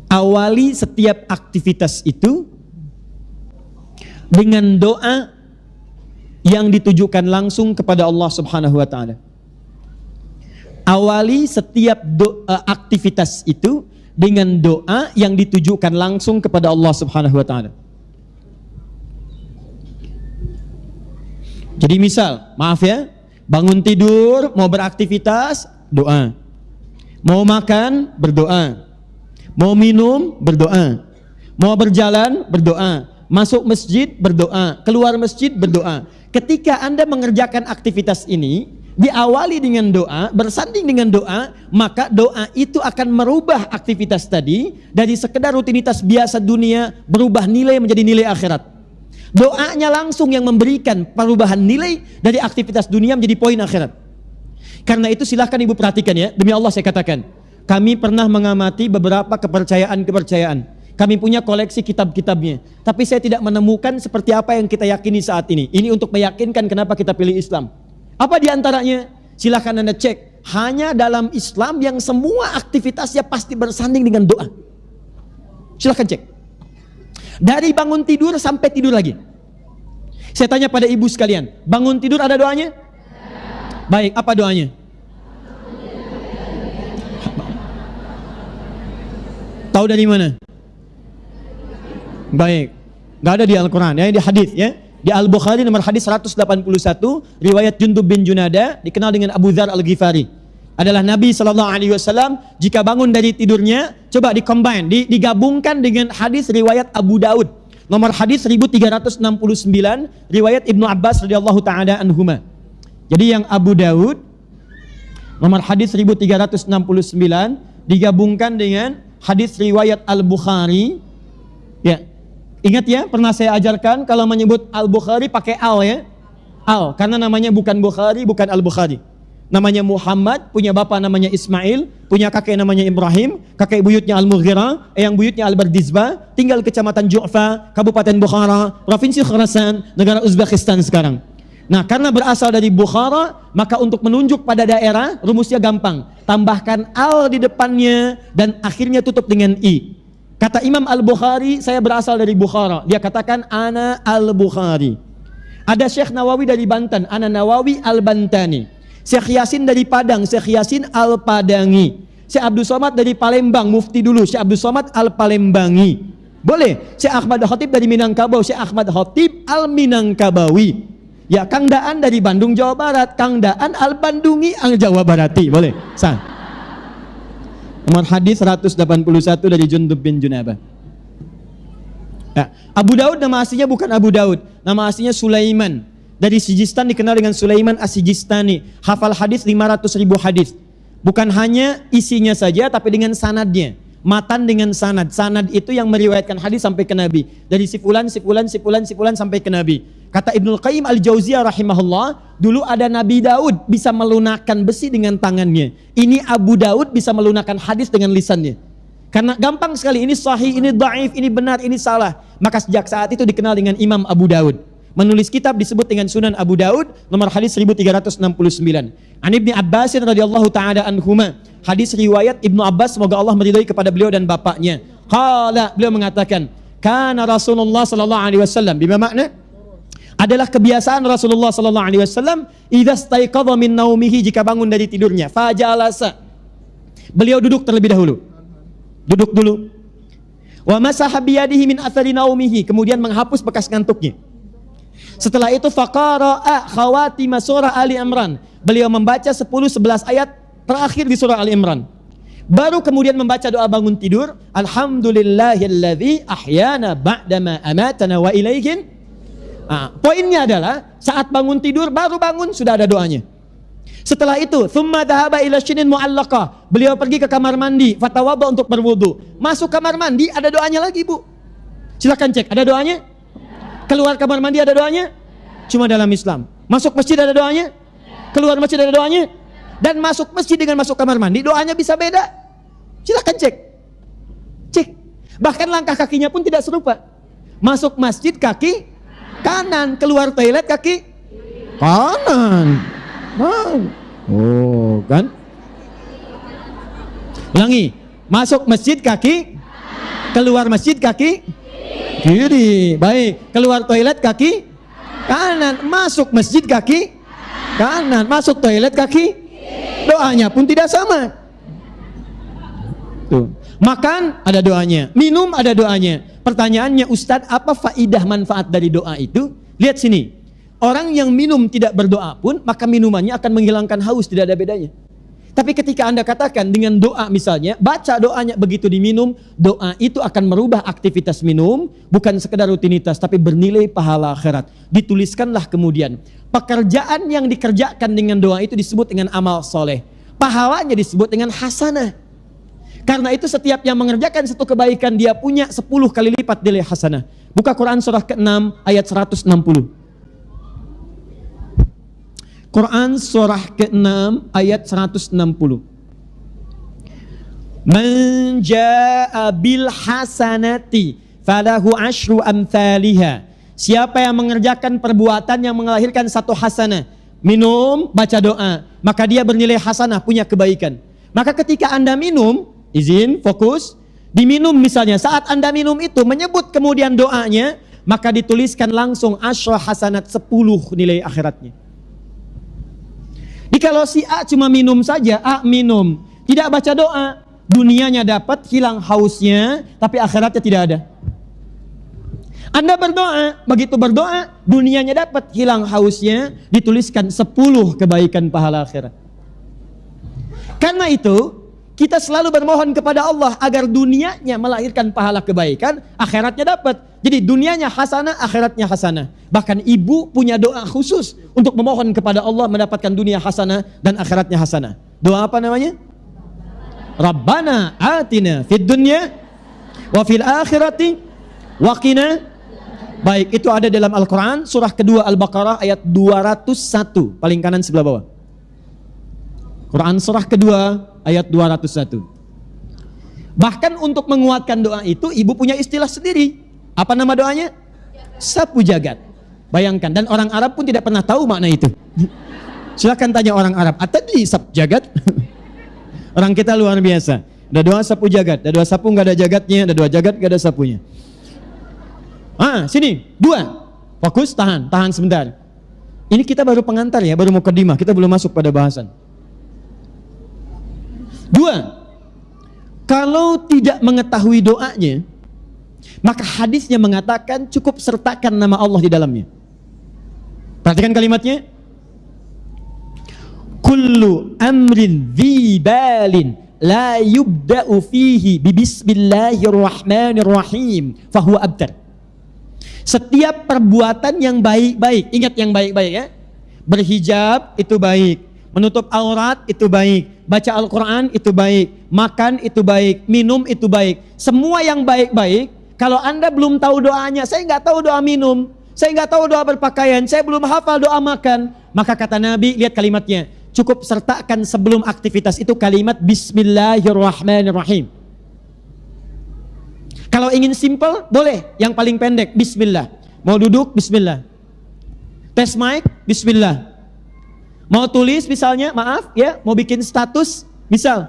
awali setiap aktivitas itu dengan doa yang ditujukan langsung kepada Allah Subhanahu wa taala. Awali setiap aktivitas itu dengan doa yang ditujukan langsung kepada Allah Subhanahu wa taala. Jadi misal, maaf ya, bangun tidur, mau beraktivitas, doa. Mau makan, berdoa. Mau minum, berdoa. Mau berjalan, berdoa. Masuk masjid, berdoa. Keluar masjid, berdoa. Ketika Anda mengerjakan aktivitas ini, diawali dengan doa, bersanding dengan doa, maka doa itu akan merubah aktivitas tadi dari sekedar rutinitas biasa dunia, berubah nilai menjadi nilai akhirat. Doanya langsung yang memberikan perubahan nilai dari aktivitas dunia menjadi poin akhirat. Karena itu silahkan ibu perhatikan ya, demi Allah saya katakan, kami pernah mengamati beberapa kepercayaan-kepercayaan. Kami punya koleksi kitab-kitabnya, tapi saya tidak menemukan seperti apa yang kita yakini saat ini. Ini untuk meyakinkan kenapa kita pilih Islam. Apa diantaranya? Silahkan Anda cek. Hanya dalam Islam yang semua aktivitasnya pasti bersanding dengan doa. Silahkan cek. Dari bangun tidur sampai tidur lagi. Saya tanya pada ibu sekalian, bangun tidur ada doanya? Baik, apa doanya? Tahu dari mana? Baik, nggak ada di Al-Quran ya, di hadis ya. Di Al-Bukhari nomor hadis 181, riwayat Jundub bin Junada, dikenal dengan Abu Dzar Al-Ghifari. Adalah Nabi SAW jika bangun dari tidurnya, coba digabungkan dengan hadis riwayat Abu Daud nomor hadis 1369, riwayat Ibnu Abbas radhiyallahu taala anhuma. Jadi yang Abu Daud nomor hadis 1369 digabungkan dengan hadis riwayat Al-Bukhari. Ya. Ingat ya, pernah saya ajarkan kalau menyebut Al-Bukhari pakai al ya. Al, karena namanya bukan Bukhari, bukan Al-Bukhari. namanya Muhammad, punya bapak namanya Ismail, punya kakek namanya Ibrahim, kakek buyutnya Al-Mughirah, eyang buyutnya Al-Bardizbah, tinggal kecamatan Ju'fa, Kabupaten Bukhara, Provinsi Khorasan, negara Uzbekistan sekarang. Nah, karena berasal dari Bukhara, maka untuk menunjuk pada daerah, rumusnya gampang. Tambahkan al di depannya dan akhirnya tutup dengan i. Kata Imam Al-Bukhari, saya berasal dari Bukhara. Dia katakan, ana Al-Bukhari. Ada Syekh Nawawi dari Banten, ana Nawawi Al-Bantani. Syekh Yasin dari Padang, Syekh Yasin Al-Padangi. Syekh Abdul Somad dari Palembang, mufti dulu, Syekh Abdul Somad Al-Palembangi. Boleh. Syekh Ahmad Khatib dari Minangkabau, Syekh Ahmad Khatib Al-Minangkabawi. Ya, Kang Daan dari Bandung, Jawa Barat, Kang Daan Al-Bandungi Al-Jawa Barati. Boleh. Sah. Nomor hadis 181 dari Jundub bin Junabah. Ya. Abu Daud nama aslinya bukan Abu Daud, nama aslinya Sulaiman. Dari Sijistan dikenal dengan Sulaiman As-Sijistani. Hafal hadis 500.000 hadis. Bukan hanya isinya saja, tapi dengan sanadnya. Matan dengan sanad. Sanad itu yang meriwayatkan hadis sampai ke Nabi. Dari sifulan sampai ke Nabi. Kata Ibnul Qayyim Al-Jauziyah rahimahullah, dulu ada Nabi Daud bisa melunakkan besi dengan tangannya. Ini Abu Daud bisa melunakkan hadis dengan lisannya. Karena gampang sekali, ini sahih, ini dhaif, ini benar, ini salah. Maka sejak saat itu dikenal dengan Imam Abu Daud. Menulis kitab disebut dengan Sunan Abu Daud, nomor hadis 1369. An Ibni Abbas radhiyallahu taala anhuma, hadis riwayat Ibnu Abbas, semoga Allah meridhai kepada beliau dan bapaknya. Qala, beliau mengatakan, kana Rasulullah sallallahu alaihi wasallam, bima makna? Adalah kebiasaan Rasulullah sallallahu alaihi wasallam idza staiqadha min naumihi, jika bangun dari tidurnya, fajalasa, beliau duduk terlebih dahulu. Duduk dulu. Wa masaha biyadihi min athari naumihi, kemudian menghapus bekas ngantuknya. Setelah itu faqara'a khawatim surah Ali Imran. Beliau membaca 10-11 ayat terakhir di surah Ali Imran. Baru kemudian membaca doa bangun tidur, alhamdulillahilladzi ahyana ba'dama amatana wa ilaihin. Poinnya adalah saat bangun tidur, baru bangun sudah ada doanya. Setelah itu, thumma dhahaba ila shinin mu'allaqah. Beliau pergi ke kamar mandi, fatawadha untuk berwudu. Masuk kamar mandi ada doanya lagi, Bu. Silakan cek, ada doanya? Keluar kamar mandi ada doanya? Cuma dalam Islam. Masuk masjid ada doanya? Keluar masjid ada doanya? Dan masuk masjid dengan masuk kamar mandi doanya bisa beda. Silakan cek. Cek. Bahkan langkah kakinya pun tidak serupa. Masuk masjid kaki kanan, keluar toilet kaki kanan. Oh, kan? Ulangi. Masuk masjid kaki, keluar masjid kaki kiri. Baik, keluar toilet kaki kanan, masuk masjid kaki kanan, masuk toilet kaki. Doanya pun tidak sama. Tuh. Makan ada doanya, minum ada doanya. Pertanyaannya, Ustadz, apa faidah manfaat dari doa itu? Lihat sini. Orang yang minum tidak berdoa pun, maka minumannya akan menghilangkan haus, tidak ada bedanya. Tapi ketika Anda katakan dengan doa misalnya, baca doanya begitu diminum, doa itu akan merubah aktivitas minum, bukan sekedar rutinitas, tapi bernilai pahala akhirat. Dituliskanlah kemudian, pekerjaan yang dikerjakan dengan doa itu disebut dengan amal soleh. Pahalanya disebut dengan hasanah. Karena itu setiap yang mengerjakan satu kebaikan, dia punya 10 kali lipat nilai hasanah. Buka Quran surah ke-6 ayat 160. Quran surah ke-6 ayat 160. Man jaa'a bil hasanati falahu asyru amthaliha. Siapa yang mengerjakan perbuatan yang melahirkan satu hasanah, minum, baca doa, maka dia bernilai hasanah, punya kebaikan. Maka ketika Anda minum, izin, fokus, diminum misalnya, saat Anda minum itu menyebut kemudian doanya, maka dituliskan langsung asyra hasanat, 10 nilai akhiratnya. Kalau si A cuma minum saja, A minum, tidak baca doa, dunianya dapat, hilang hausnya, tapi akhiratnya tidak ada. Anda berdoa, begitu berdoa, dunianya dapat, hilang hausnya, dituliskan 10 kebaikan pahala akhirat. Karena itu, kita selalu bermohon kepada Allah agar dunianya melahirkan pahala kebaikan, akhiratnya dapat. Jadi dunianya hasanah, akhiratnya hasanah. Bahkan ibu punya doa khusus untuk memohon kepada Allah mendapatkan dunia hasanah dan akhiratnya hasanah. Doa apa namanya? Rabbana atina fid dunya wa fil akhirati wa qina. Baik, itu ada dalam Al-Quran surah kedua Al-Baqarah ayat 201, paling kanan sebelah bawah. Quran surah kedua ayat 201. Bahkan untuk menguatkan doa itu ibu punya istilah sendiri. Apa nama doanya? Sapu jagat. Bayangkan, dan orang Arab pun tidak pernah tahu makna itu. Silakan tanya orang Arab, tadi sapu jagat? Orang kita luar biasa. Ada doa sapu jagat, ada doa sapu nggak ada jagatnya, ada doa jagat nggak ada sapunya. Sini, 2. Fokus, tahan sebentar. Ini kita baru pengantar ya, baru mukadimah, kita belum masuk pada bahasan. 2. Kalau tidak mengetahui doanya, maka hadisnya mengatakan cukup sertakan nama Allah di dalamnya. Perhatikan kalimatnya. Kullu amrin dzibalin la yubda'u fihi bismillahirrahmanirrahim fahuwa abtar. Setiap perbuatan yang baik-baik, ingat yang baik-baik ya. Berhijab itu baik, menutup aurat itu baik, baca Al-Quran itu baik, makan itu baik, minum itu baik. Semua yang baik-baik, kalau Anda belum tahu doanya, saya nggak tahu doa minum, saya nggak tahu doa berpakaian, saya belum hafal doa makan, maka kata Nabi, lihat kalimatnya, cukup sertakan sebelum aktivitas itu kalimat Bismillahirrahmanirrahim. Kalau ingin simple, boleh yang paling pendek, Bismillah. Mau duduk, Bismillah. Tes mic, Bismillah. Mau tulis misalnya, maaf ya, mau bikin status, misal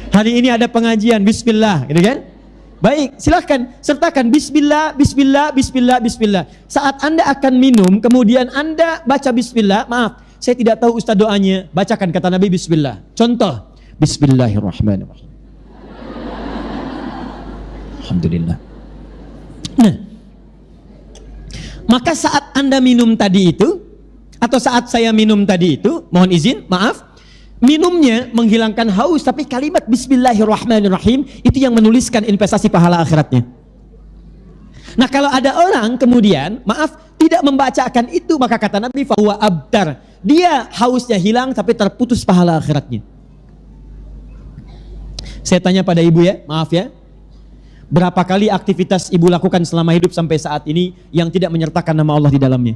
hari ini ada pengajian, Bismillah, gitu kan? Baik, silahkan sertakan Bismillah, Bismillah, Bismillah, Bismillah. Saat Anda akan minum, kemudian Anda baca Bismillah, maaf, saya tidak tahu Ustaz doanya, bacakan kata Nabi Bismillah. Contoh, Bismillahirrahmanirrahim. Alhamdulillah. Nah, maka saat Anda minum tadi itu, atau saat saya minum tadi itu, mohon izin, maaf, minumnya menghilangkan haus, tapi kalimat Bismillahirrahmanirrahim itu yang menuliskan investasi pahala akhiratnya. Nah, kalau ada orang kemudian, maaf, tidak membacakan itu, maka kata Nabi fahuwa abtar. Dia hausnya hilang tapi terputus pahala akhiratnya. Saya tanya pada ibu ya, maaf ya. Berapa kali aktivitas ibu lakukan selama hidup sampai saat ini yang tidak menyertakan nama Allah di dalamnya?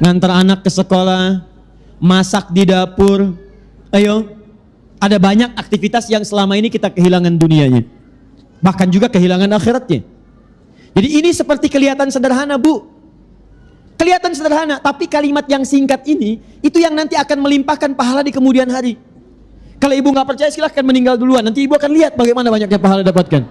Ngantar anak ke sekolah, masak di dapur, ayo, ada banyak aktivitas yang selama ini kita kehilangan dunianya, bahkan juga kehilangan akhiratnya. Jadi ini seperti kelihatan sederhana bu, kelihatan sederhana, tapi kalimat yang singkat ini, itu yang nanti akan melimpahkan pahala di kemudian hari. Kalau ibu nggak percaya silahkan meninggal duluan, nanti ibu akan lihat bagaimana banyaknya pahala dapatkan.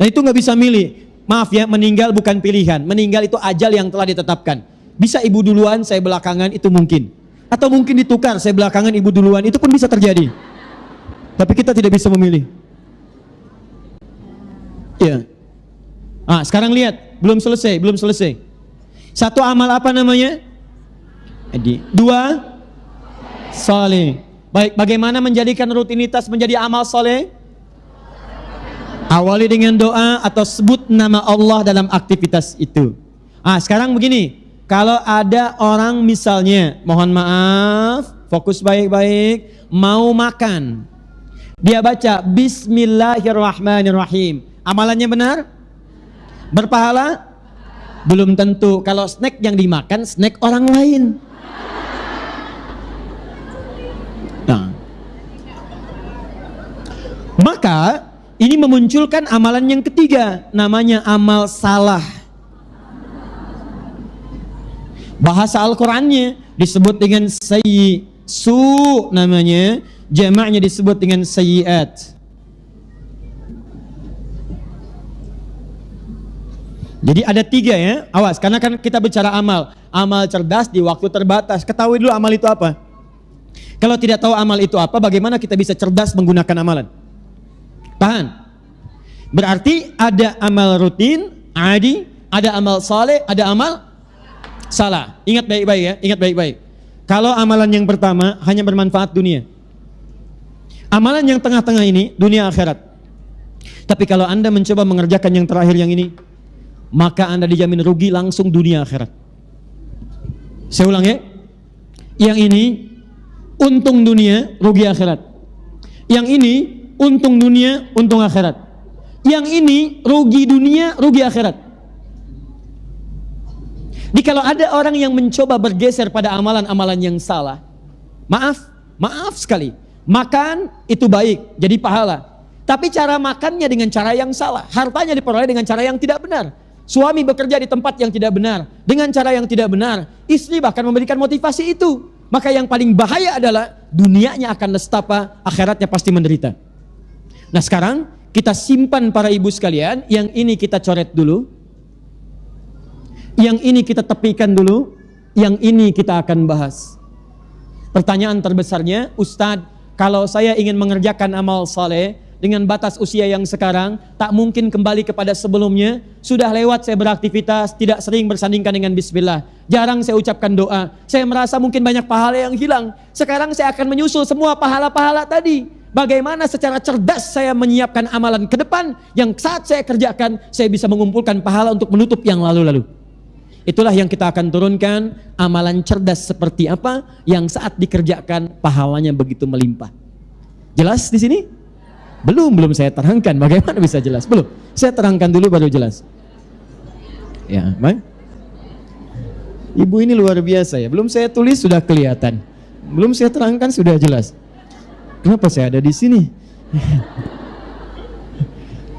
Dan itu nggak bisa milih, maaf ya, meninggal bukan pilihan, meninggal itu ajal yang telah ditetapkan. Bisa ibu duluan, saya belakangan, itu mungkin. Atau mungkin ditukar, saya belakangan, ibu duluan, itu pun bisa terjadi. Tapi kita tidak bisa memilih. Ya. Sekarang lihat, belum selesai. Satu amal apa namanya? 2 saleh. Baik, bagaimana menjadikan rutinitas menjadi amal saleh? Awali dengan doa atau sebut nama Allah dalam aktivitas itu. Sekarang begini. Kalau ada orang misalnya, mohon maaf, fokus baik-baik, mau makan, dia baca Bismillahirrahmanirrahim, amalannya benar? Berpahala? Belum tentu. Kalau snack yang dimakan, snack orang lain. Nah, maka ini memunculkan amalan yang ketiga, namanya amal salah. Bahasa Al-Qurannya disebut dengan namanya, jamaknya disebut dengan sayyiat. Jadi ada 3 ya, awas, karena kan kita bicara amal cerdas di waktu terbatas. Ketahui dulu amal itu apa. Kalau tidak tahu amal itu apa, bagaimana kita bisa cerdas menggunakan amalan? Tahan. Berarti ada amal rutin, adi, ada amal saleh, ada amal salah. Ingat baik-baik ya, ingat baik-baik. Kalau amalan yang pertama hanya bermanfaat dunia. Amalan yang tengah-tengah ini dunia akhirat. Tapi kalau Anda mencoba mengerjakan yang terakhir yang ini, maka Anda dijamin rugi langsung dunia akhirat. Saya ulang ya. Yang ini untung dunia, rugi akhirat. Yang ini untung dunia, untung akhirat. Yang ini rugi dunia, rugi akhirat. Jadi kalau ada orang yang mencoba bergeser pada amalan-amalan yang salah, maaf sekali, makan itu baik, jadi pahala. Tapi cara makannya dengan cara yang salah, hartanya diperoleh dengan cara yang tidak benar. Suami bekerja di tempat yang tidak benar, dengan cara yang tidak benar. Istri bahkan memberikan motivasi itu. Maka yang paling bahaya adalah dunianya akan nestapa, akhiratnya pasti menderita. Nah sekarang kita simpan para ibu sekalian, yang ini kita coret dulu, yang ini kita tepikan dulu, yang ini kita akan bahas. Pertanyaan terbesarnya, Ustadz, kalau saya ingin mengerjakan amal saleh dengan batas usia yang sekarang, tak mungkin kembali kepada sebelumnya. Sudah lewat saya beraktivitas, tidak sering bersandingkan dengan bismillah. Jarang saya ucapkan doa. Saya merasa mungkin banyak pahala yang hilang. Sekarang saya akan menyusul semua pahala-pahala tadi. Bagaimana secara cerdas saya menyiapkan amalan ke depan, yang saat saya kerjakan, saya bisa mengumpulkan pahala untuk menutup yang lalu-lalu. Itulah yang kita akan turunkan, amalan cerdas seperti apa, yang saat dikerjakan pahalanya begitu melimpah. Jelas di sini? Belum saya terangkan. Bagaimana bisa jelas? Belum. Saya terangkan dulu baru jelas. Ya, baik. Ibu ini luar biasa ya. Belum saya tulis sudah kelihatan. Belum saya terangkan sudah jelas. Kenapa saya ada di sini?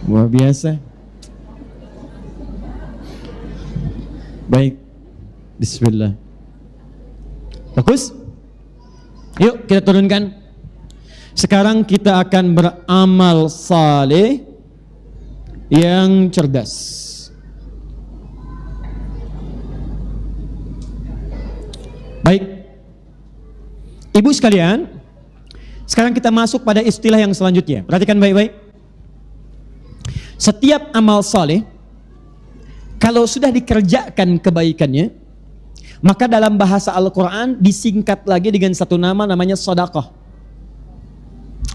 Luar biasa. Baik. Bismillah. Fokus. Yuk kita turunkan. Sekarang kita akan beramal saleh yang cerdas. Baik. Ibu sekalian, sekarang kita masuk pada istilah yang selanjutnya. Perhatikan baik-baik. Setiap amal saleh, kalau sudah dikerjakan kebaikannya, maka dalam bahasa Al-Quran disingkat lagi dengan satu nama, namanya sedekah.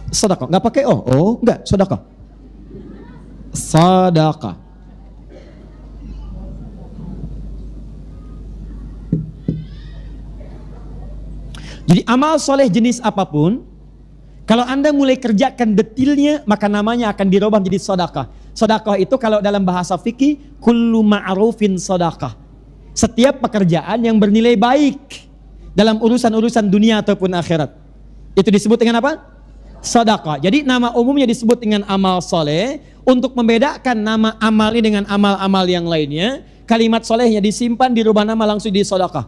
Sedekah, nggak pakai enggak, sedekah. Sedekah. Jadi amal soleh jenis apapun, kalau Anda mulai kerjakan detailnya, maka namanya akan dirubah menjadi sedekah. Sedekah itu kalau dalam bahasa fikih, kullu ma'rufin sedekah. Setiap pekerjaan yang bernilai baik dalam urusan-urusan dunia ataupun akhirat, itu disebut dengan apa? Sedekah. Jadi nama umumnya disebut dengan amal soleh. Untuk membedakan nama amal ini dengan amal-amal yang lainnya, kalimat solehnya disimpan, dirubah nama langsung di sedekah.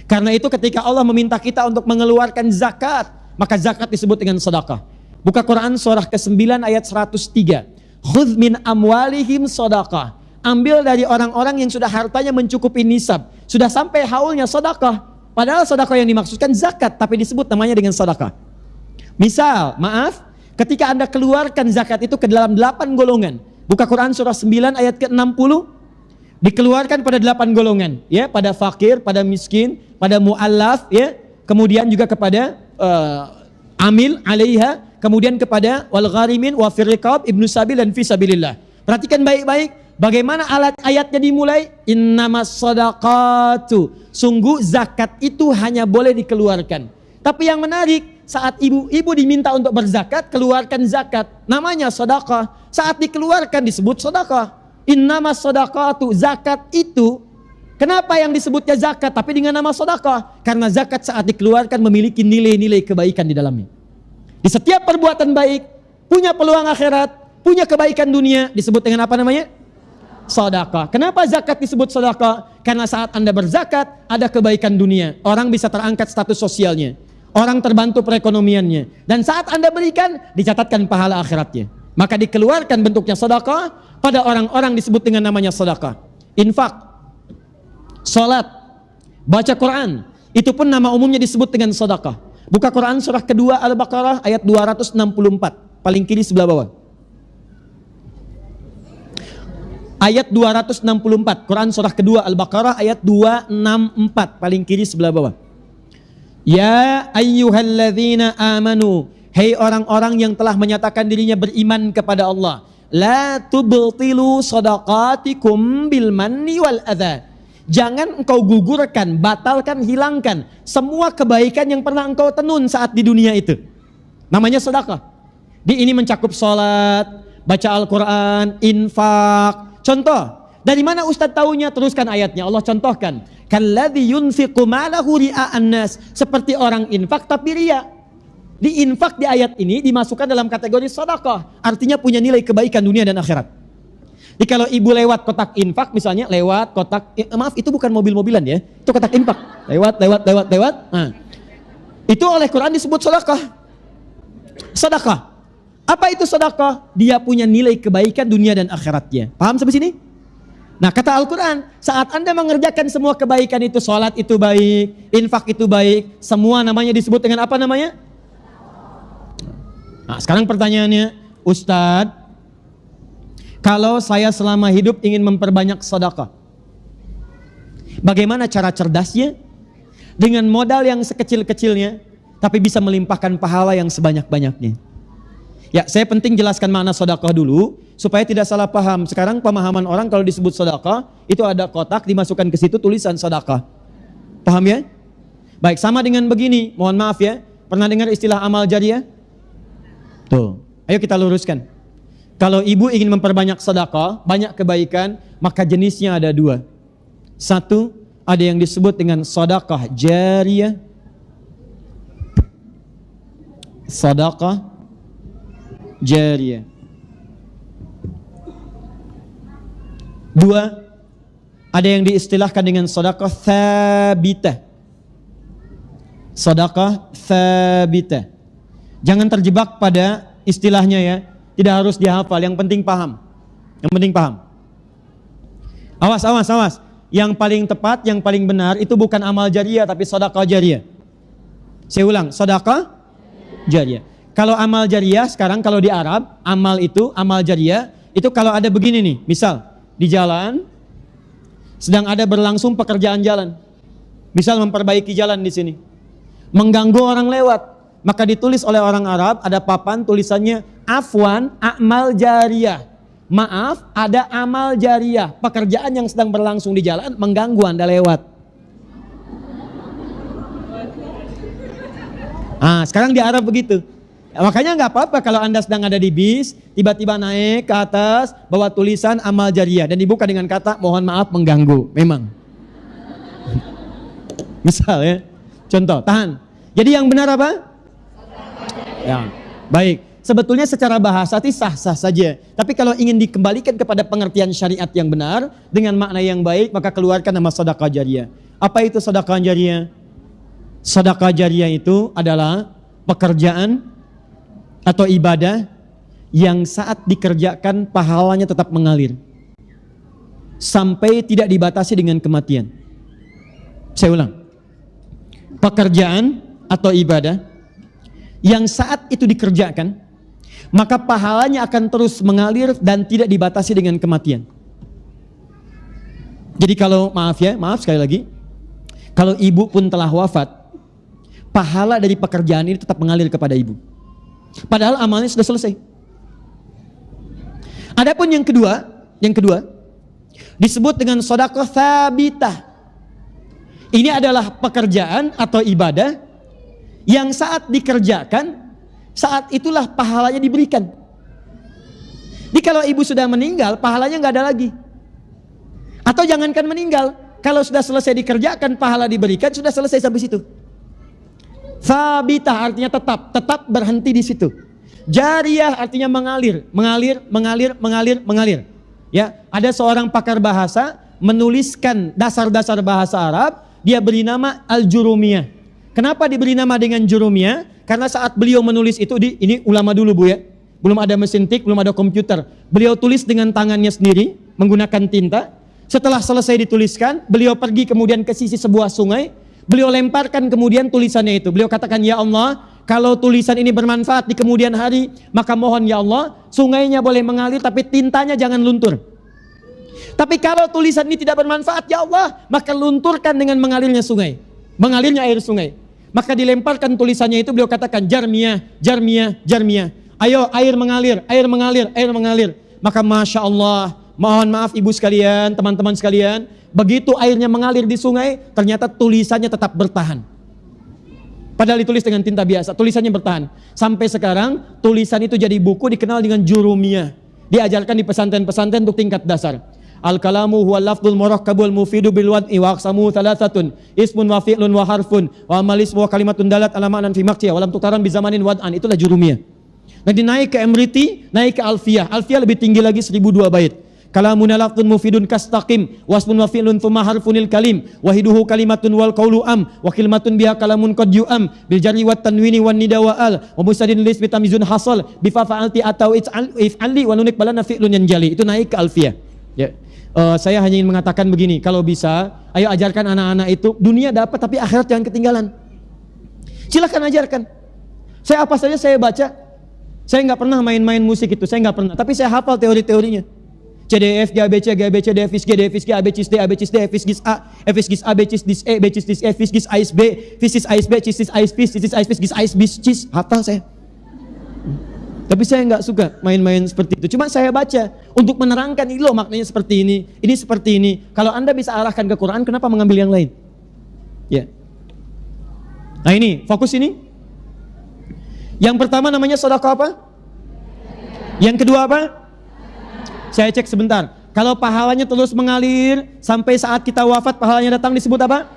Karena itu ketika Allah meminta kita untuk mengeluarkan zakat, maka zakat disebut dengan sedekah. Buka Quran surah ke-9 ayat 103. Khudz min amwalihim sedekah. Ambil dari orang-orang yang sudah hartanya mencukupi nisab, sudah sampai haulnya sedekah. Padahal sedekah yang dimaksudkan zakat, tapi disebut namanya dengan sedekah. Misal, ketika Anda keluarkan zakat itu ke dalam 8 golongan. Buka Quran surah 9 ayat ke-60. Dikeluarkan pada 8 golongan, ya, pada fakir, pada miskin, pada mu'allaf, ya, kemudian juga kepada amil alaiha, kemudian kepada wal gharimin wa fir riqab, ibnu sabil dan fi sabilillah. Perhatikan baik-baik bagaimana ayatnya dimulai, innamas shadaqatu. Sungguh zakat itu hanya boleh dikeluarkan. Tapi yang menarik, saat ibu-ibu diminta untuk berzakat, keluarkan zakat, namanya sedekah. Saat dikeluarkan disebut sedekah. Innamas shadaqatu, zakat itu, kenapa yang disebutnya zakat tapi dengan nama sedekah? Karena zakat saat dikeluarkan memiliki nilai-nilai kebaikan di dalamnya. Di setiap perbuatan baik, punya peluang akhirat, punya kebaikan dunia, disebut dengan apa namanya? Sedekah. Kenapa zakat disebut sedekah? Karena saat Anda berzakat, ada kebaikan dunia. Orang bisa terangkat status sosialnya. Orang terbantu perekonomiannya. Dan saat Anda berikan, dicatatkan pahala akhiratnya. Maka dikeluarkan bentuknya sedekah pada orang-orang disebut dengan namanya sedekah. Infak, salat, baca Quran, itu pun nama umumnya disebut dengan sedekah. Buka Quran surah kedua Al-Baqarah ayat 264, paling kiri sebelah bawah. Ayat 264, Quran surah kedua Al-Baqarah ayat 264, paling kiri sebelah bawah. Ya ayyuhalladzina amanu, hei orang-orang yang telah menyatakan dirinya beriman kepada Allah, la tubtilu shadaqatikum bil manni wal adha. Jangan engkau gugurkan, batalkan, hilangkan semua kebaikan yang pernah engkau tenun saat di dunia itu. Namanya sedekah. Di ini mencakup salat, baca Al-Quran, infak. Contoh, Dari mana Ustadz taunya? Teruskan ayatnya. Allah contohkan. Kalladzi yunfiqu malahu ria'an nas. Seperti orang infak tapi ria. Di infak di ayat ini dimasukkan dalam kategori sedekah. Artinya punya nilai kebaikan dunia dan akhirat. Jadi kalau ibu lewat kotak infak misalnya, lewat kotak, maaf itu bukan mobil-mobilan ya. Itu kotak infak. Lewat. Nah, itu oleh Quran disebut sedekah. Sedekah. Apa itu sedekah? Dia punya nilai kebaikan dunia dan akhiratnya. Paham sampai sini? Nah kata Al-Quran, saat Anda mengerjakan semua kebaikan itu, sholat itu baik, infak itu baik, semua namanya disebut dengan apa namanya? Nah sekarang pertanyaannya, Ustadz, kalau saya selama hidup ingin memperbanyak sedekah, bagaimana cara cerdasnya? Dengan modal yang sekecil-kecilnya, tapi bisa melimpahkan pahala yang sebanyak-banyaknya. Ya, saya penting jelaskan makna sedekah dulu supaya tidak salah paham. Sekarang pemahaman orang kalau disebut sedekah itu ada kotak dimasukkan ke situ tulisan sedekah. Paham ya? Baik, sama dengan begini. Mohon maaf ya. Pernah dengar istilah amal jariah? Tuh. Ayo kita luruskan. Kalau ibu ingin memperbanyak sedekah, banyak kebaikan, maka jenisnya ada dua. Satu, ada yang disebut dengan sedekah jariah. Sedekah jariah. Dua, ada yang diistilahkan dengan sedekah tsabitah. Sedekah tsabitah. Jangan terjebak pada istilahnya ya. Tidak harus dihafal, yang penting paham. Yang penting paham. Awas. Yang paling tepat, yang paling benar itu bukan amal jariah tapi sedekah jariah. Saya ulang, sedekah jariah. Kalau amal jariah sekarang kalau di Arab, amal jariah itu kalau ada begini nih, misal di jalan sedang ada berlangsung pekerjaan jalan. Misal memperbaiki jalan di sini. Mengganggu orang lewat, maka ditulis oleh orang Arab ada papan tulisannya afwan amal jariah. Maaf, ada amal jariah, pekerjaan yang sedang berlangsung di jalan mengganggu Anda lewat. Sekarang di Arab begitu. Makanya nggak apa-apa kalau Anda sedang ada di bis, tiba-tiba naik ke atas, bawa tulisan amal jariah dan dibuka dengan kata mohon maaf mengganggu. Memang. Misal ya, contoh, tahan. Jadi yang benar apa? Ya, baik. Sebetulnya secara bahasa itu sah-sah saja. Tapi kalau ingin dikembalikan kepada pengertian syariat yang benar dengan makna yang baik, maka keluarkan nama sedekah jariah. Apa itu sedekah jariah? Sedekah jariah itu adalah pekerjaan atau ibadah yang saat dikerjakan pahalanya tetap mengalir sampai tidak dibatasi dengan kematian. Saya ulang, pekerjaan atau ibadah yang saat itu dikerjakan maka pahalanya akan terus mengalir dan tidak dibatasi dengan kematian. Jadi kalau maaf sekali lagi, kalau ibu pun telah wafat, pahala dari pekerjaan ini tetap mengalir kepada ibu. Padahal amalnya sudah selesai. Adapun yang kedua disebut dengan sedekah tsabitah. Ini adalah pekerjaan atau ibadah yang saat dikerjakan, saat itulah pahalanya diberikan. Jadi kalau ibu sudah meninggal, pahalanya nggak ada lagi. Atau jangankan meninggal, kalau sudah selesai dikerjakan, pahala diberikan, sudah selesai sampai situ. Tsabitah artinya tetap berhenti di situ. Jariah artinya mengalir. Ya, ada seorang pakar bahasa menuliskan dasar-dasar bahasa Arab, dia beri nama Al-Jurumiyah. Kenapa diberi nama dengan Jurumiyah? Karena saat beliau menulis itu ini ulama dulu Bu ya. Belum ada mesin tik, belum ada komputer. Beliau tulis dengan tangannya sendiri menggunakan tinta. Setelah selesai dituliskan, beliau pergi kemudian ke sisi sebuah sungai. Beliau lemparkan kemudian tulisannya itu. Beliau katakan, ya Allah, kalau tulisan ini bermanfaat di kemudian hari, maka mohon ya Allah, sungainya boleh mengalir tapi tintanya jangan luntur. Tapi kalau tulisan ini tidak bermanfaat, ya Allah, maka lunturkan dengan mengalirnya sungai. Mengalirnya air sungai. Maka dilemparkan tulisannya itu, beliau katakan, jarmiyah. Ayo air mengalir. Maka Masya Allah, mohon maaf ibu sekalian, teman-teman sekalian, begitu airnya mengalir di sungai, ternyata tulisannya tetap bertahan. Padahal ditulis dengan tinta biasa, tulisannya bertahan. Sampai sekarang tulisan itu jadi buku dikenal dengan Jurumiyah. Diajarkan di pesantren-pesantren untuk tingkat dasar. Al-kalamu huwa lafdul murakkabul mufidu bil wad'i wa aqsamu thalathatun ismun wa fi'lun wa harfun wa amal ismu wa kalimatun dalat ala ma'nan fi maqtiya wa lam tuqaran bi zamanin wad'an. Itulah jurumiyah. Nanti naik ke Emriti, naik ke Alfiyah. Alfiyah lebih tinggi lagi 1002 bait. Kalamuna lafdun mufidun kastaqim wasmun wa fi'lun thumma harfunil kalim wahiduhu kalimatun wal qawlu am wa kalimatun biha kalamun qad yu'am bil jarri wat tanwini wan nida wa al wa musadin lis bitamizun hasal bi fa fa'alti atau if'ali wa nunik balana fi'lun yanjali. Itu naik ke Alfiyah. Ya. Saya hanya ingin mengatakan begini, kalau bisa ayo ajarkan anak-anak itu dunia dapat tapi akhirat jangan ketinggalan. Silakan ajarkan. Saya apa saja saya baca. Saya nggak pernah main-main musik itu, saya nggak pernah. Tapi saya hafal teori-teorinya. CDF, GABC, GABC, DFIS G, DFIS G, ABC, D, ABC, D, FIS GIS A, FIS GIS A, BCIS DIS E, BCIS DIS E, FIS GIS AIS B, FIS AIS B, CIS AIS PIS, CIS AIS PIS, GIS AIS BIS, CIS. Hafal saya. Tapi saya nggak suka main-main seperti itu. Cuma saya baca untuk menerangkan ini loh maknanya seperti ini seperti ini. Kalau Anda bisa arahkan ke Quran, kenapa mengambil yang lain? Ya. Nah ini, fokus ini. Yang pertama namanya sedekah apa? Yang kedua apa? Saya cek sebentar. Kalau pahalanya terus mengalir sampai saat kita wafat, pahalanya datang disebut apa?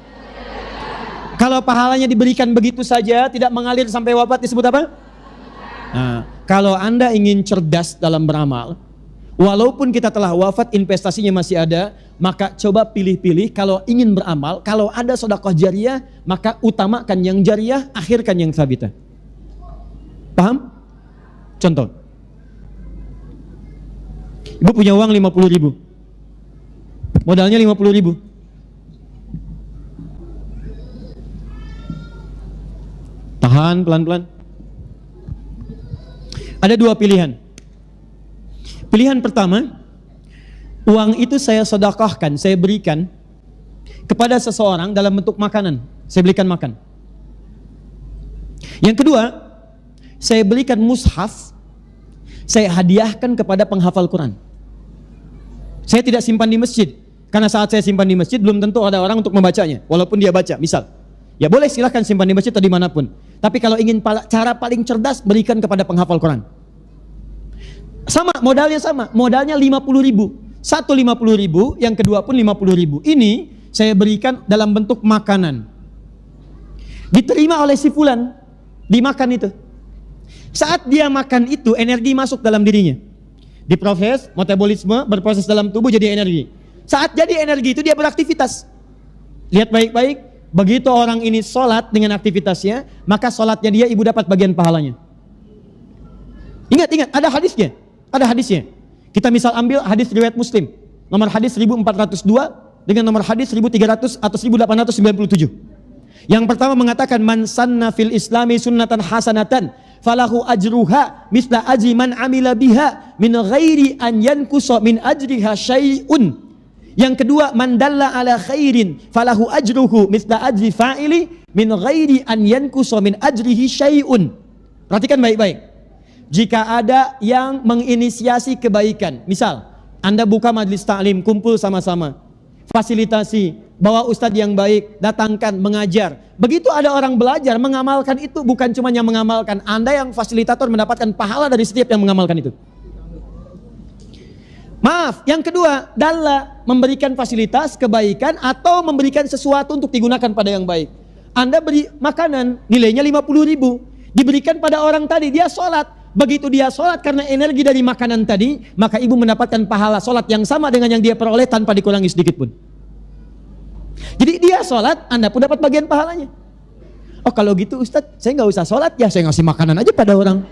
Kalau pahalanya diberikan begitu saja, tidak mengalir sampai wafat, disebut apa? Nah, kalau Anda ingin cerdas dalam beramal, walaupun kita telah wafat, investasinya masih ada, maka coba pilih-pilih. Kalau ingin beramal, kalau ada sedekah jariyah, maka utamakan yang jariyah, akhirkan yang sabitah. Paham? Contoh. Ibu punya uang 50.000. Modalnya 50.000. Tahan pelan-pelan. Ada dua pilihan. Pilihan pertama, uang itu saya sedekahkan, saya berikan kepada seseorang dalam bentuk makanan. Saya belikan makan. Yang kedua, saya belikan mushaf, saya hadiahkan kepada penghafal Quran. Saya tidak simpan di masjid, karena saat saya simpan di masjid belum tentu ada orang untuk membacanya, walaupun dia baca. Misal, ya boleh silahkan simpan di masjid atau dimanapun. Tapi kalau ingin cara paling cerdas, berikan kepada penghafal Quran. Sama, modalnya sama, modalnya 50.000. Satu 50.000, yang kedua pun 50.000. Ini saya berikan dalam bentuk makanan. Diterima oleh si fulan, dimakan itu. Saat dia makan itu, energi masuk dalam dirinya. Diproses, metabolisme berproses dalam tubuh jadi energi. Saat jadi energi itu dia beraktivitas. Lihat baik-baik, begitu orang ini sholat dengan aktivitasnya, maka sholatnya dia ibu dapat bagian pahalanya. Ingat, ada hadisnya. Ada hadisnya. Kita misal ambil hadis riwayat Muslim, nomor hadis 1402 dengan nomor hadis 1300 atau 1897. Yang pertama mengatakan, man sanna fil islami sunnatan hasanatan falahu ajruha misla ajri man amila biha min ghairi an yankusa min ajriha syai'un. Yang kedua, man dalla ala khairin falahu ajruhu misla ajri fa'ili min ghairi an yankusa min ajrihi syai'un. Perhatikan baik-baik. Jika ada yang menginisiasi kebaikan, misal Anda buka majelis ta'lim, kumpul sama-sama, fasilitasi, bawa ustadz yang baik, datangkan, mengajar. Begitu ada orang belajar, mengamalkan itu, bukan cuma yang mengamalkan, Anda yang fasilitator mendapatkan pahala dari setiap yang mengamalkan itu. Maaf, yang kedua, dalla, memberikan fasilitas, kebaikan, atau memberikan sesuatu untuk digunakan pada yang baik. Anda beri makanan, nilainya 50.000, diberikan pada orang tadi, dia sholat. Begitu dia sholat karena energi dari makanan tadi, maka ibu mendapatkan pahala sholat yang sama dengan yang dia peroleh tanpa dikurangi sedikit pun. Jadi dia sholat, Anda pun dapat bagian pahalanya. Oh kalau gitu Ustadz, saya nggak usah sholat ya, saya ngasih makanan aja pada orang.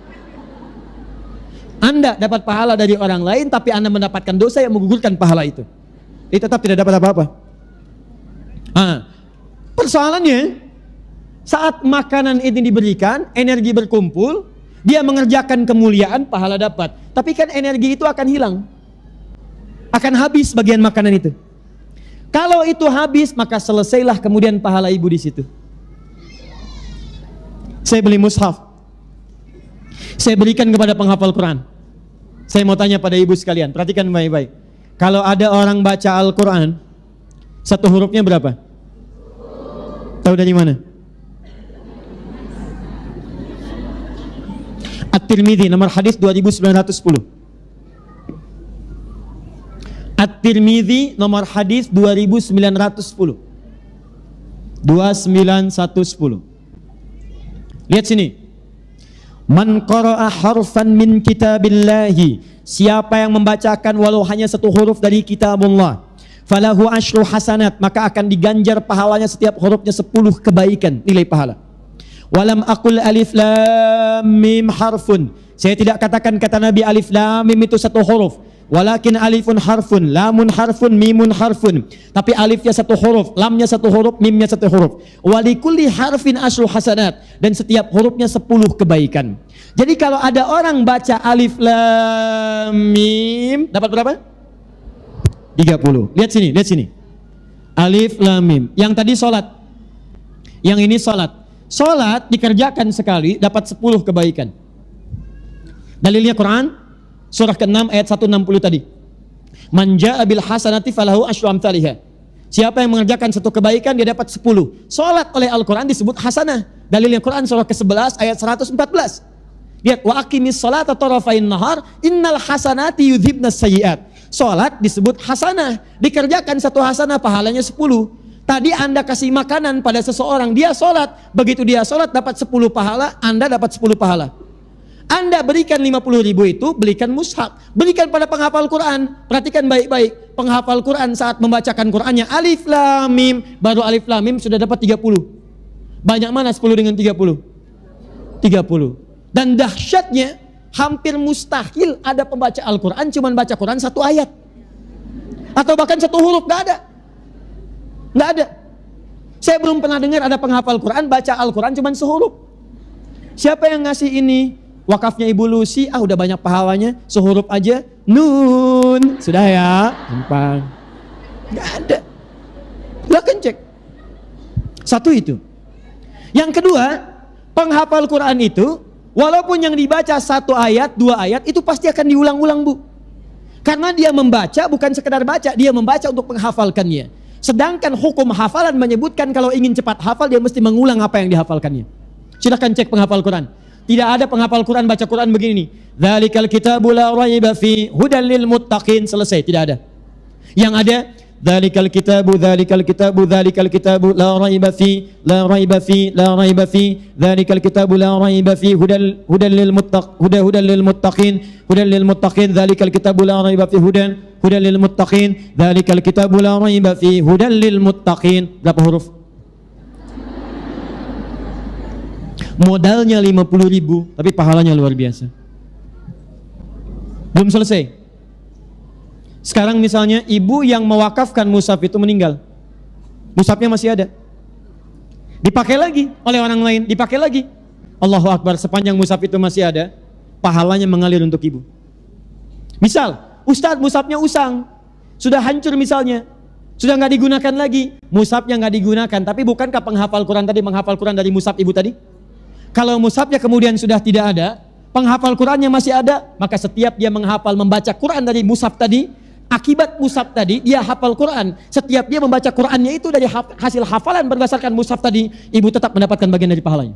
Anda dapat pahala dari orang lain, tapi Anda mendapatkan dosa yang menggugurkan pahala itu. Dia tetap tidak dapat apa-apa. Persoalannya, saat makanan ini diberikan, energi berkumpul, dia mengerjakan kemuliaan, pahala dapat. Tapi kan energi itu akan hilang. Akan habis bagian makanan itu. Kalau itu habis, maka selesailah kemudian pahala ibu di situ. Saya beli mushaf. Saya berikan kepada penghafal Quran. Saya mau tanya pada ibu sekalian, perhatikan baik-baik. Kalau ada orang baca Al-Quran, satu hurufnya berapa? Tahu dari mana? At-Tirmidzi nomor hadis 2910. At-Tirmidzi nomor hadis 2910. 29110. Lihat sini. Man qara'a harfan min kitabillahi, siapa yang membacakan walau hanya satu huruf dari kitabullah, falahu asyru hasanat, maka akan diganjar pahalanya setiap hurufnya 10 kebaikan nilai pahala. Walam aqul alif lam mim harfun, saya tidak katakan kata Nabi alif lam mim itu satu huruf, walakin alifun harfun, lamun harfun, mimun harfun, tapi alifnya satu huruf, lamnya satu huruf, mimnya satu huruf. Walikulli harfin asyru hasanat, dan setiap hurufnya 10 kebaikan. Jadi kalau ada orang baca alif lam mim, dapat berapa? 30. Lihat sini, lihat sini. Alif lam mim. Yang tadi sholat, yang ini sholat. Sholat dikerjakan sekali dapat 10 kebaikan. Dalilnya Quran surah ke-6 ayat 160 tadi. Man jaa bil hasanati falahu asyru amsalihha. Siapa yang mengerjakan satu kebaikan dia dapat 10. Salat oleh Al-Qur'an disebut hasanah. Dalilnya Quran surah ke-11 ayat 114. Lihat, wa aqimis salata tarafain nahar innal hasanati yudhibnas sayyiat. Salat disebut hasanah, dikerjakan satu hasanah pahalanya 10. Tadi Anda kasih makanan pada seseorang, dia salat, begitu dia salat dapat 10 pahala, Anda dapat 10 pahala. Anda berikan 50.000 itu, belikan mushaf, berikan pada penghafal Quran. Perhatikan baik-baik, penghafal Quran saat membacakan Qurannya alif lam mim, baru alif lam mim sudah dapat 30. Banyak mana 10 dengan 30? 30. Dan dahsyatnya, hampir mustahil ada pembaca Al-Quran cuman baca Quran satu ayat. Atau bahkan satu huruf, gak ada. Gak ada. Saya belum pernah dengar ada penghafal Quran baca Al-Quran cuman sehuruf. Siapa yang ngasih ini? Wakafnya Ibu Lucy, udah banyak pahalanya, sehuruf aja, nun, sudah ya, gampang. Gak ada. Silahkan cek. Satu itu. Yang kedua, penghafal Quran itu, walaupun yang dibaca satu ayat, 2 ayat, itu pasti akan diulang-ulang, Bu. Karena dia membaca bukan sekedar baca, dia membaca untuk menghafalkannya. Sedangkan hukum hafalan menyebutkan kalau ingin cepat hafal, dia mesti mengulang apa yang dihafalkannya. Silahkan cek penghafal Quran. Tidak ada penghafal Quran baca Quran begini nih. Dzalikal kitabu la raiba fi hudal lil muttaqin, selesai, tidak ada. Yang ada dzalikal kitabu la raiba fi dzalikal kitabu la raiba fi hudal lil muttaqin dzalikal kitabu la raiba fi hudal lil muttaqin dzalikal kitabu la raiba fi hudal lil muttaqin. Berapa huruf? Modalnya 50.000, tapi pahalanya luar biasa. Belum selesai. Sekarang misalnya ibu yang mewakafkan mushaf itu meninggal, mushafnya masih ada, dipakai lagi oleh orang lain, dipakai lagi. Allahu Akbar, sepanjang mushaf itu masih ada, pahalanya mengalir untuk ibu. Misal, Ustadz mushafnya usang, sudah hancur misalnya, sudah nggak digunakan lagi, mushafnya nggak digunakan, tapi bukankah penghafal Quran tadi menghafal Quran dari mushaf ibu tadi? Kalau mushafnya kemudian sudah tidak ada, penghafal Qurannya masih ada, maka setiap dia menghafal membaca Quran dari mushaf tadi, akibat mushaf tadi dia hafal Quran. Setiap dia membaca Qurannya itu dari hasil hafalan berdasarkan mushaf tadi, ibu tetap mendapatkan bagian dari pahalanya.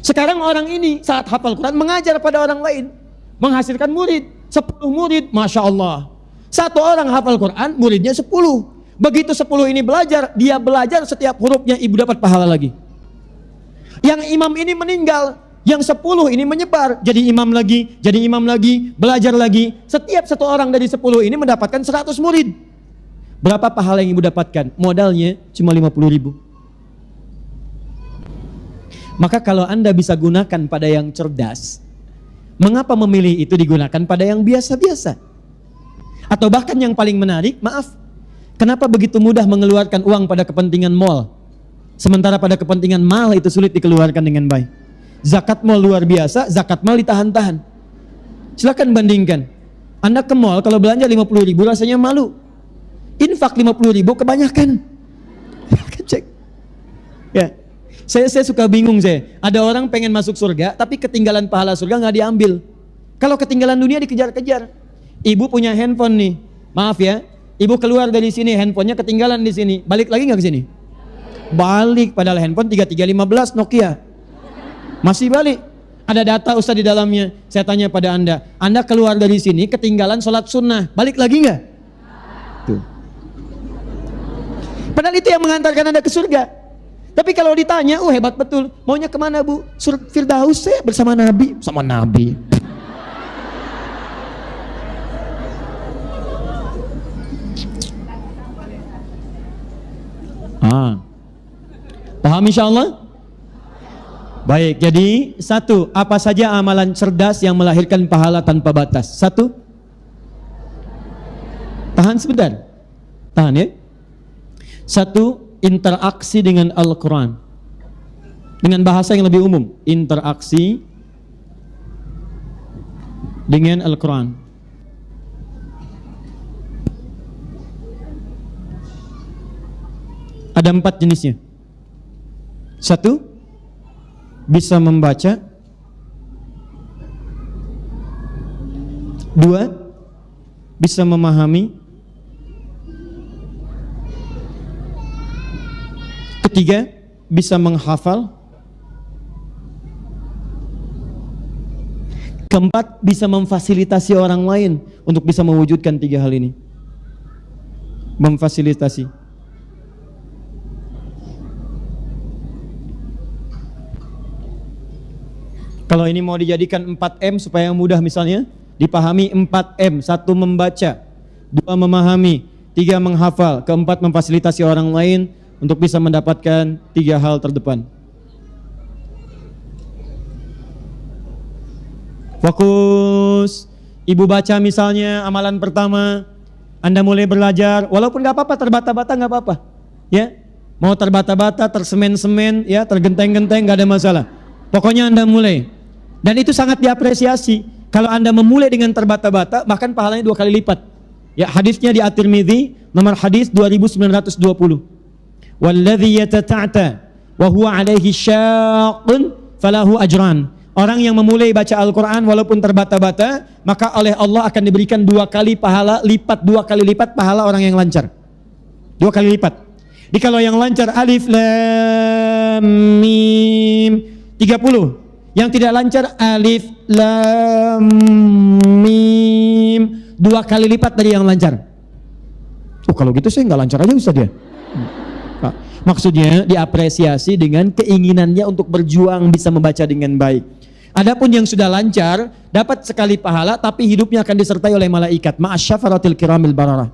Sekarang orang ini saat hafal Quran mengajar pada orang lain, menghasilkan murid, 10 murid, Masya Allah. Satu orang hafal Quran, muridnya 10. Begitu 10 ini belajar, dia belajar setiap hurufnya, ibu dapat pahala lagi. Yang imam ini meninggal, yang 10 ini menyebar, jadi imam lagi, belajar lagi. Setiap satu orang dari 10 ini mendapatkan 100 murid. Berapa pahala yang ibu dapatkan? Modalnya cuma 50.000. Maka kalau Anda bisa gunakan pada yang cerdas, mengapa memilih itu digunakan pada yang biasa-biasa? Atau bahkan yang paling menarik, maaf, kenapa begitu mudah mengeluarkan uang pada kepentingan mal, sementara pada kepentingan mal itu sulit dikeluarkan dengan baik? Zakat mal luar biasa, zakat mal ditahan-tahan. Silakan bandingkan. Anda ke mal kalau belanja 50.000 rasanya malu. Infak 50.000 kebanyakan. Cek. Ya. Saya suka bingung saya. Ada orang pengen masuk surga tapi ketinggalan pahala surga nggak diambil. Kalau ketinggalan dunia dikejar-kejar. Ibu punya handphone nih. Maaf ya. Ibu keluar dari sini, handphonenya ketinggalan di sini. Balik lagi nggak ke sini? Balik, padahal handphone 3315 Nokia. Masih balik. Ada data Ustaz di dalamnya. Saya tanya pada Anda keluar dari sini ketinggalan sholat sunnah, balik lagi nggak? Tuh. Padahal itu yang mengantarkan Anda ke surga. Tapi kalau ditanya, oh hebat betul, maunya kemana Bu? Surga Firdaus saya bersama Nabi. Sama Nabi. Paham insyaallah? Baik, jadi satu, apa saja amalan cerdas yang melahirkan pahala tanpa batas? Satu, tahan sebentar, tahan ya. Satu, interaksi dengan Al-Quran. Dengan bahasa yang lebih umum, interaksi dengan Al-Quran. Ada 4 jenisnya. Satu, bisa membaca. Dua, bisa memahami. Ketiga, bisa menghafal. Keempat, bisa memfasilitasi orang lain untuk bisa mewujudkan 3 hal ini. Memfasilitasi. Kalau ini mau dijadikan 4M supaya mudah misalnya, dipahami 4M. 1 membaca, 2 memahami, 3 menghafal, keempat memfasilitasi orang lain untuk bisa mendapatkan 3 hal terdepan. Fokus. Ibu baca misalnya amalan pertama, Anda mulai belajar, walaupun gak apa-apa, terbata-bata gak apa-apa. Ya, mau terbata-bata, tersemen-semen, ya, tergenteng-genteng gak ada masalah. Pokoknya Anda mulai. Dan itu sangat diapresiasi. Kalau Anda memulai dengan terbata-bata, bahkan pahalanya 2 kali lipat. Ya, hadisnya di At-Tirmidzi, nomor hadis 2920. Walladzi yatata'ta wa huwa 'alaihi syaqqun falahu ajran. Orang yang memulai baca Al-Qur'an walaupun terbata-bata, maka oleh Allah akan diberikan 2 kali pahala lipat, 2 kali lipat pahala orang yang lancar. 2 kali lipat. Jadi kalau yang lancar alif lam mim 30. Yang tidak lancar alif lam mim 2 kali lipat dari yang lancar. Oh kalau gitu saya nggak lancar aja Ustaz ya. Maksudnya diapresiasi dengan keinginannya untuk berjuang bisa membaca dengan baik. Adapun yang sudah lancar dapat sekali pahala tapi hidupnya akan disertai oleh malaikat. Ma'asyafaratil kiramil bararah.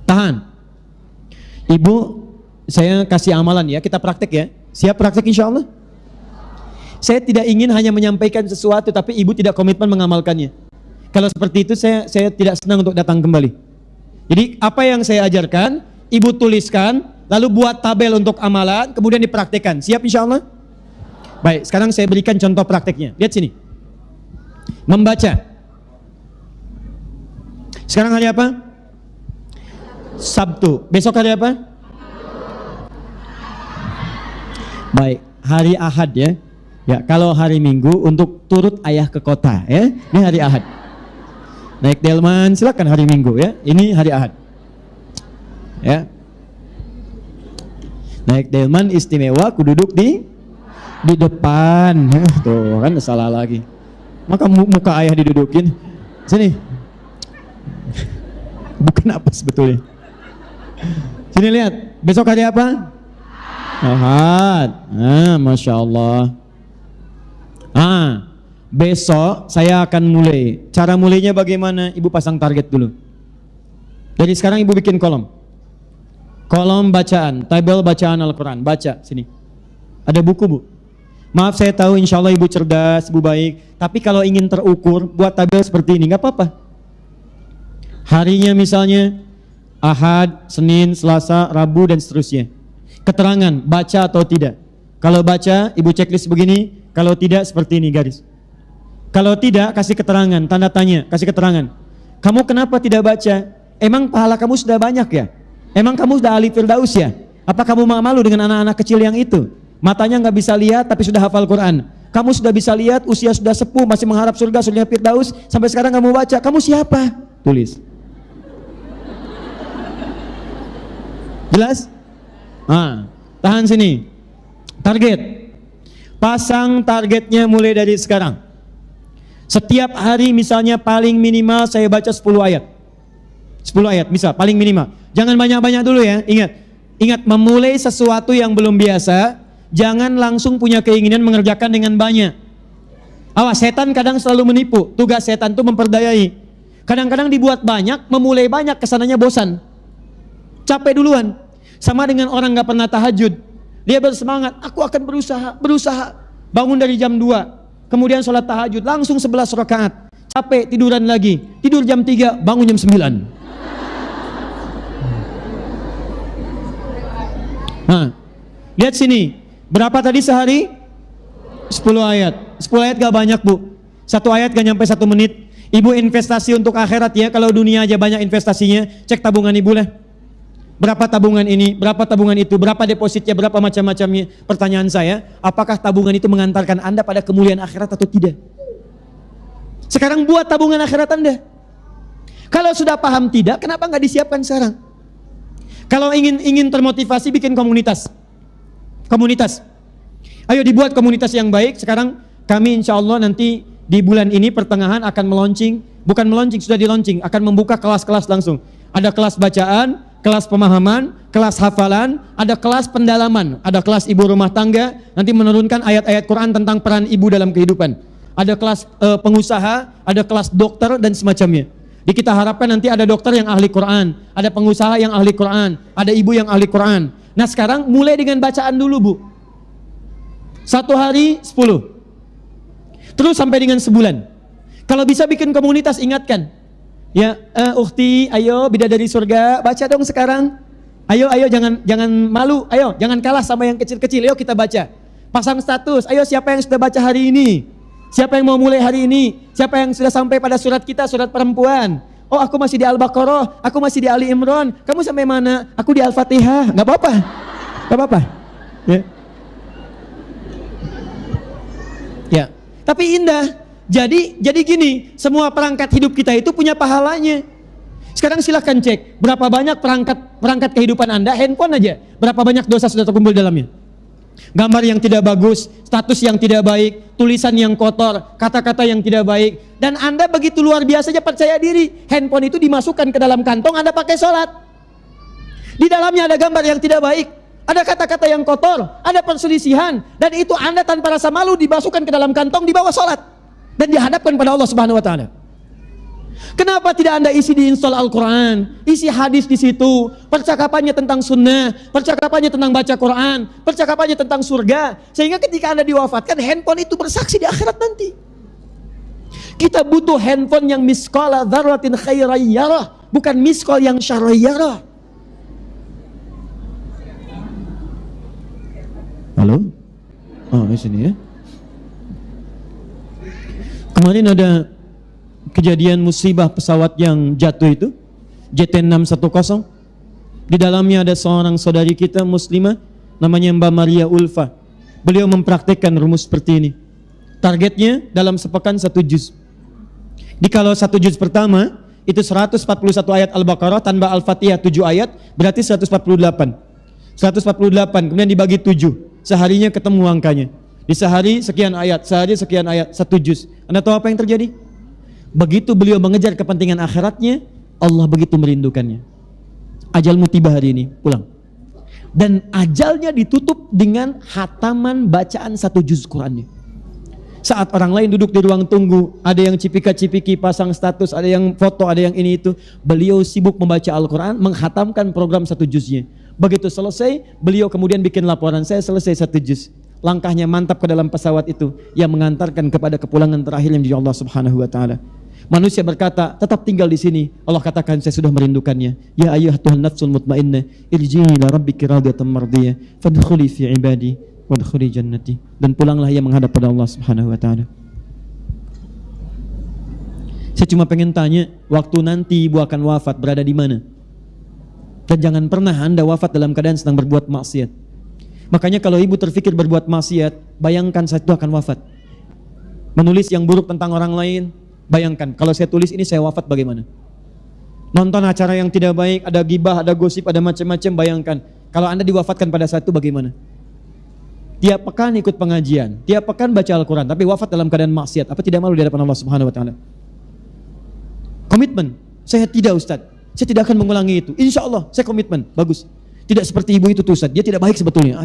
Tahan. Ibu, saya kasih amalan ya, kita praktek ya. Siap praktek insya Allah? Saya tidak ingin hanya menyampaikan sesuatu tapi ibu tidak komitmen mengamalkannya. Kalau seperti itu saya tidak senang untuk datang kembali. Jadi apa yang saya ajarkan, ibu tuliskan, lalu buat tabel untuk amalan, kemudian dipraktekkan. Siap insya Allah? Baik, sekarang saya berikan contoh prakteknya. Lihat sini. Membaca. Sekarang hari apa? Sabtu. Besok hari apa? Baik, hari Ahad ya. Ya, kalau hari Minggu untuk turut ayah ke kota ya. Ini hari Ahad. Naik delman silakan hari Minggu ya. Ini hari Ahad. Ya. Naik delman istimewa ku duduk di depan. Tuh kan salah lagi. Maka muka ayah didudukin. Sini. Bukan apa sebetulnya. Sini lihat. Besok hari apa? Ahad. Masya Allah. Besok saya akan mulai. Cara mulainya bagaimana? Ibu pasang target dulu. Jadi sekarang ibu bikin kolom. Kolom bacaan, tabel bacaan Al-Quran. Baca sini. Ada buku Bu. Maaf saya tahu insya Allah ibu cerdas, ibu baik. Tapi kalau ingin terukur, buat tabel seperti ini, gak apa-apa. Harinya misalnya Ahad, Senin, Selasa, Rabu dan seterusnya. Keterangan, baca atau tidak. Kalau baca, ibu checklist begini. Kalau tidak seperti ini garis. Kalau tidak kasih keterangan, tanda tanya, kasih keterangan. Kamu kenapa tidak baca? Emang pahala kamu sudah banyak ya? Emang kamu sudah ahli Firdaus ya? Apa kamu malu dengan anak-anak kecil yang itu? Matanya nggak bisa lihat tapi sudah hafal Quran. Kamu sudah bisa lihat, usia sudah sepuh, masih mengharap surga, surga Firdaus, sampai sekarang nggak mau baca. Kamu siapa? Tulis. Jelas? Tahan sini. Target. Pasang targetnya mulai dari sekarang. Setiap hari misalnya paling minimal saya baca 10 ayat. 10 ayat misal paling minimal. Jangan banyak-banyak dulu ya. Ingat memulai sesuatu yang belum biasa, jangan langsung punya keinginan mengerjakan dengan banyak. Awas, setan kadang selalu menipu. Tugas setan itu memperdayai. Kadang-kadang dibuat banyak, memulai banyak, kesananya bosan. Capek duluan. Sama dengan orang gak pernah tahajud. Dia bersemangat, aku akan berusaha. Bangun dari jam 2. Kemudian sholat tahajud, langsung 11 rakaat. Capek, tiduran lagi. Tidur jam 3, bangun jam 9. Nah, lihat sini. Berapa tadi sehari? 10 ayat. 10 ayat gak banyak, Bu. 1 ayat gak nyampe 1 menit. Ibu investasi untuk akhirat ya. Kalau dunia aja banyak investasinya, cek tabungan ibu lah. Berapa tabungan ini, berapa tabungan itu, berapa depositnya, berapa macam-macamnya. Pertanyaan saya, apakah tabungan itu mengantarkan Anda pada kemuliaan akhirat atau tidak? Sekarang buat tabungan akhirat Anda. Kalau sudah paham tidak, kenapa nggak disiapkan sekarang? Kalau ingin termotivasi, bikin komunitas. Komunitas. Ayo dibuat komunitas yang baik. Sekarang kami insya Allah nanti di bulan ini pertengahan akan meluncing. Bukan meluncing, sudah di launching. Akan membuka kelas-kelas langsung. Ada kelas bacaan, kelas pemahaman, kelas hafalan, ada kelas pendalaman, ada kelas ibu rumah tangga, nanti menurunkan ayat-ayat Quran tentang peran ibu dalam kehidupan. Ada kelas pengusaha, ada kelas dokter dan semacamnya. Jadi kita harapkan nanti ada dokter yang ahli Quran, ada pengusaha yang ahli Quran, ada ibu yang ahli Quran. Nah sekarang mulai dengan bacaan dulu, Bu. 1 hari 10. Terus sampai dengan sebulan. Kalau bisa bikin komunitas, ingatkan. Ya, ukhti, ayo bidadari surga, baca dong sekarang. Ayo jangan malu, ayo jangan kalah sama yang kecil-kecil. Ayo kita baca. Pasang status, ayo siapa yang sudah baca hari ini? Siapa yang mau mulai hari ini? Siapa yang sudah sampai pada surat kita, surat perempuan? Oh, aku masih di Al-Baqarah, aku masih di Ali Imran. Kamu sampai mana? Aku di Al-Fatihah. Enggak apa-apa. Enggak apa-apa. Ya. Ya. Tapi indah. Jadi gini, semua perangkat hidup kita itu punya pahalanya. Sekarang silahkan cek berapa banyak perangkat kehidupan Anda, handphone aja, berapa banyak dosa sudah terkumpul dalamnya. Gambar yang tidak bagus, status yang tidak baik, tulisan yang kotor, kata-kata yang tidak baik. Dan Anda begitu luar biasa aja percaya diri, handphone itu dimasukkan ke dalam kantong, Anda pakai sholat. Di dalamnya ada gambar yang tidak baik, ada kata-kata yang kotor, ada perselisihan, dan itu Anda tanpa rasa malu dimasukkan ke dalam kantong di bawah sholat dan dihadapkan pada Allah Subhanahu wa taala. Kenapa tidak Anda isi di install Al-Quran, isi hadis di situ, percakapannya tentang sunnah, percakapannya tentang baca Quran, percakapannya tentang surga, sehingga ketika Anda diwafatkan, handphone itu bersaksi di akhirat nanti. Kita butuh handphone yang misqala dzarratin khairan yarah, bukan misqal yang syarran yarah. Halo? Oh, di sini ya. Kemarin ada kejadian musibah pesawat yang jatuh itu, JT610. Di dalamnya ada seorang saudari kita muslimah namanya Mbak Maria Ulfa. Beliau mempraktikkan rumus seperti ini. Targetnya dalam sepekan 1 juz. Di kalau 1 juz pertama itu 141 ayat Al-Baqarah tanpa Al-Fatihah 7 ayat, berarti 148. 148 kemudian dibagi 7. Seharinya ketemu angkanya. Di sehari sekian ayat, sehari sekian ayat, 1 juz. Anda tahu apa yang terjadi? Begitu beliau mengejar kepentingan akhiratnya, Allah begitu merindukannya. Ajalmu tiba hari ini, pulang. Dan ajalnya ditutup dengan hataman bacaan 1 juz Qurannya. Saat orang lain duduk di ruang tunggu, ada yang cipika-cipiki pasang status, ada yang foto, ada yang ini itu, beliau sibuk membaca Al-Quran, menghatamkan program 1 juznya. Begitu selesai, beliau kemudian bikin laporan, saya selesai 1 juz. Langkahnya mantap ke dalam pesawat itu yang mengantarkan kepada kepulangan terakhir yang di Allah Subhanahu wa taala. Manusia berkata, tetap tinggal di sini. Allah katakan, saya sudah merindukannya. Ya ayyuhatuhan nafsul mutmainnah, irji'i ila rabbiki radiyatan mardiyah, fadkhuli fi ibadi wadkhuli jannati. Dan pulanglah ia menghadap pada Allah Subhanahu wa taala. Saya cuma pengen tanya, waktu nanti ibu akan wafat berada di mana? Dan jangan pernah Anda wafat dalam keadaan sedang berbuat maksiat. Makanya kalau ibu terfikir berbuat maksiat, bayangkan saat itu akan wafat. Menulis yang buruk tentang orang lain, bayangkan kalau saya tulis ini saya wafat bagaimana? Nonton acara yang tidak baik, ada gibah, ada gosip, ada macam-macam, bayangkan kalau Anda diwafatkan pada saat itu bagaimana? tiap pekan ikut pengajian, tiap pekan baca Al-Quran, tapi wafat dalam keadaan maksiat, apa tidak malu di hadapan Allah Subhanahu Wa Taala? Komitmen, saya tidak Ustadz, saya tidak akan mengulangi itu. Insya Allah, saya komitmen, bagus. Tidak seperti ibu itu tuh Ustadz, dia tidak baik sebetulnya.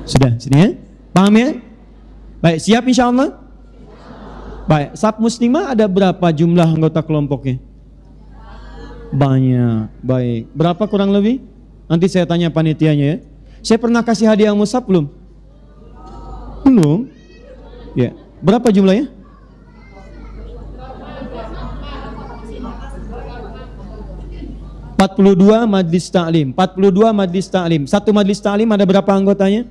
Sudah, sini ya, paham ya? Baik, siap insya Allah? Baik, Saf Muslimah ada berapa jumlah anggota kelompoknya? Banyak. Baik, berapa kurang lebih? Nanti saya tanya panitianya ya. Saya pernah kasih hadiah mushaf belum? Belum? Ya. Berapa jumlahnya? ...42 majlis ta'lim. 42 majlis ta'lim. Satu majlis ta'lim ada berapa anggotanya?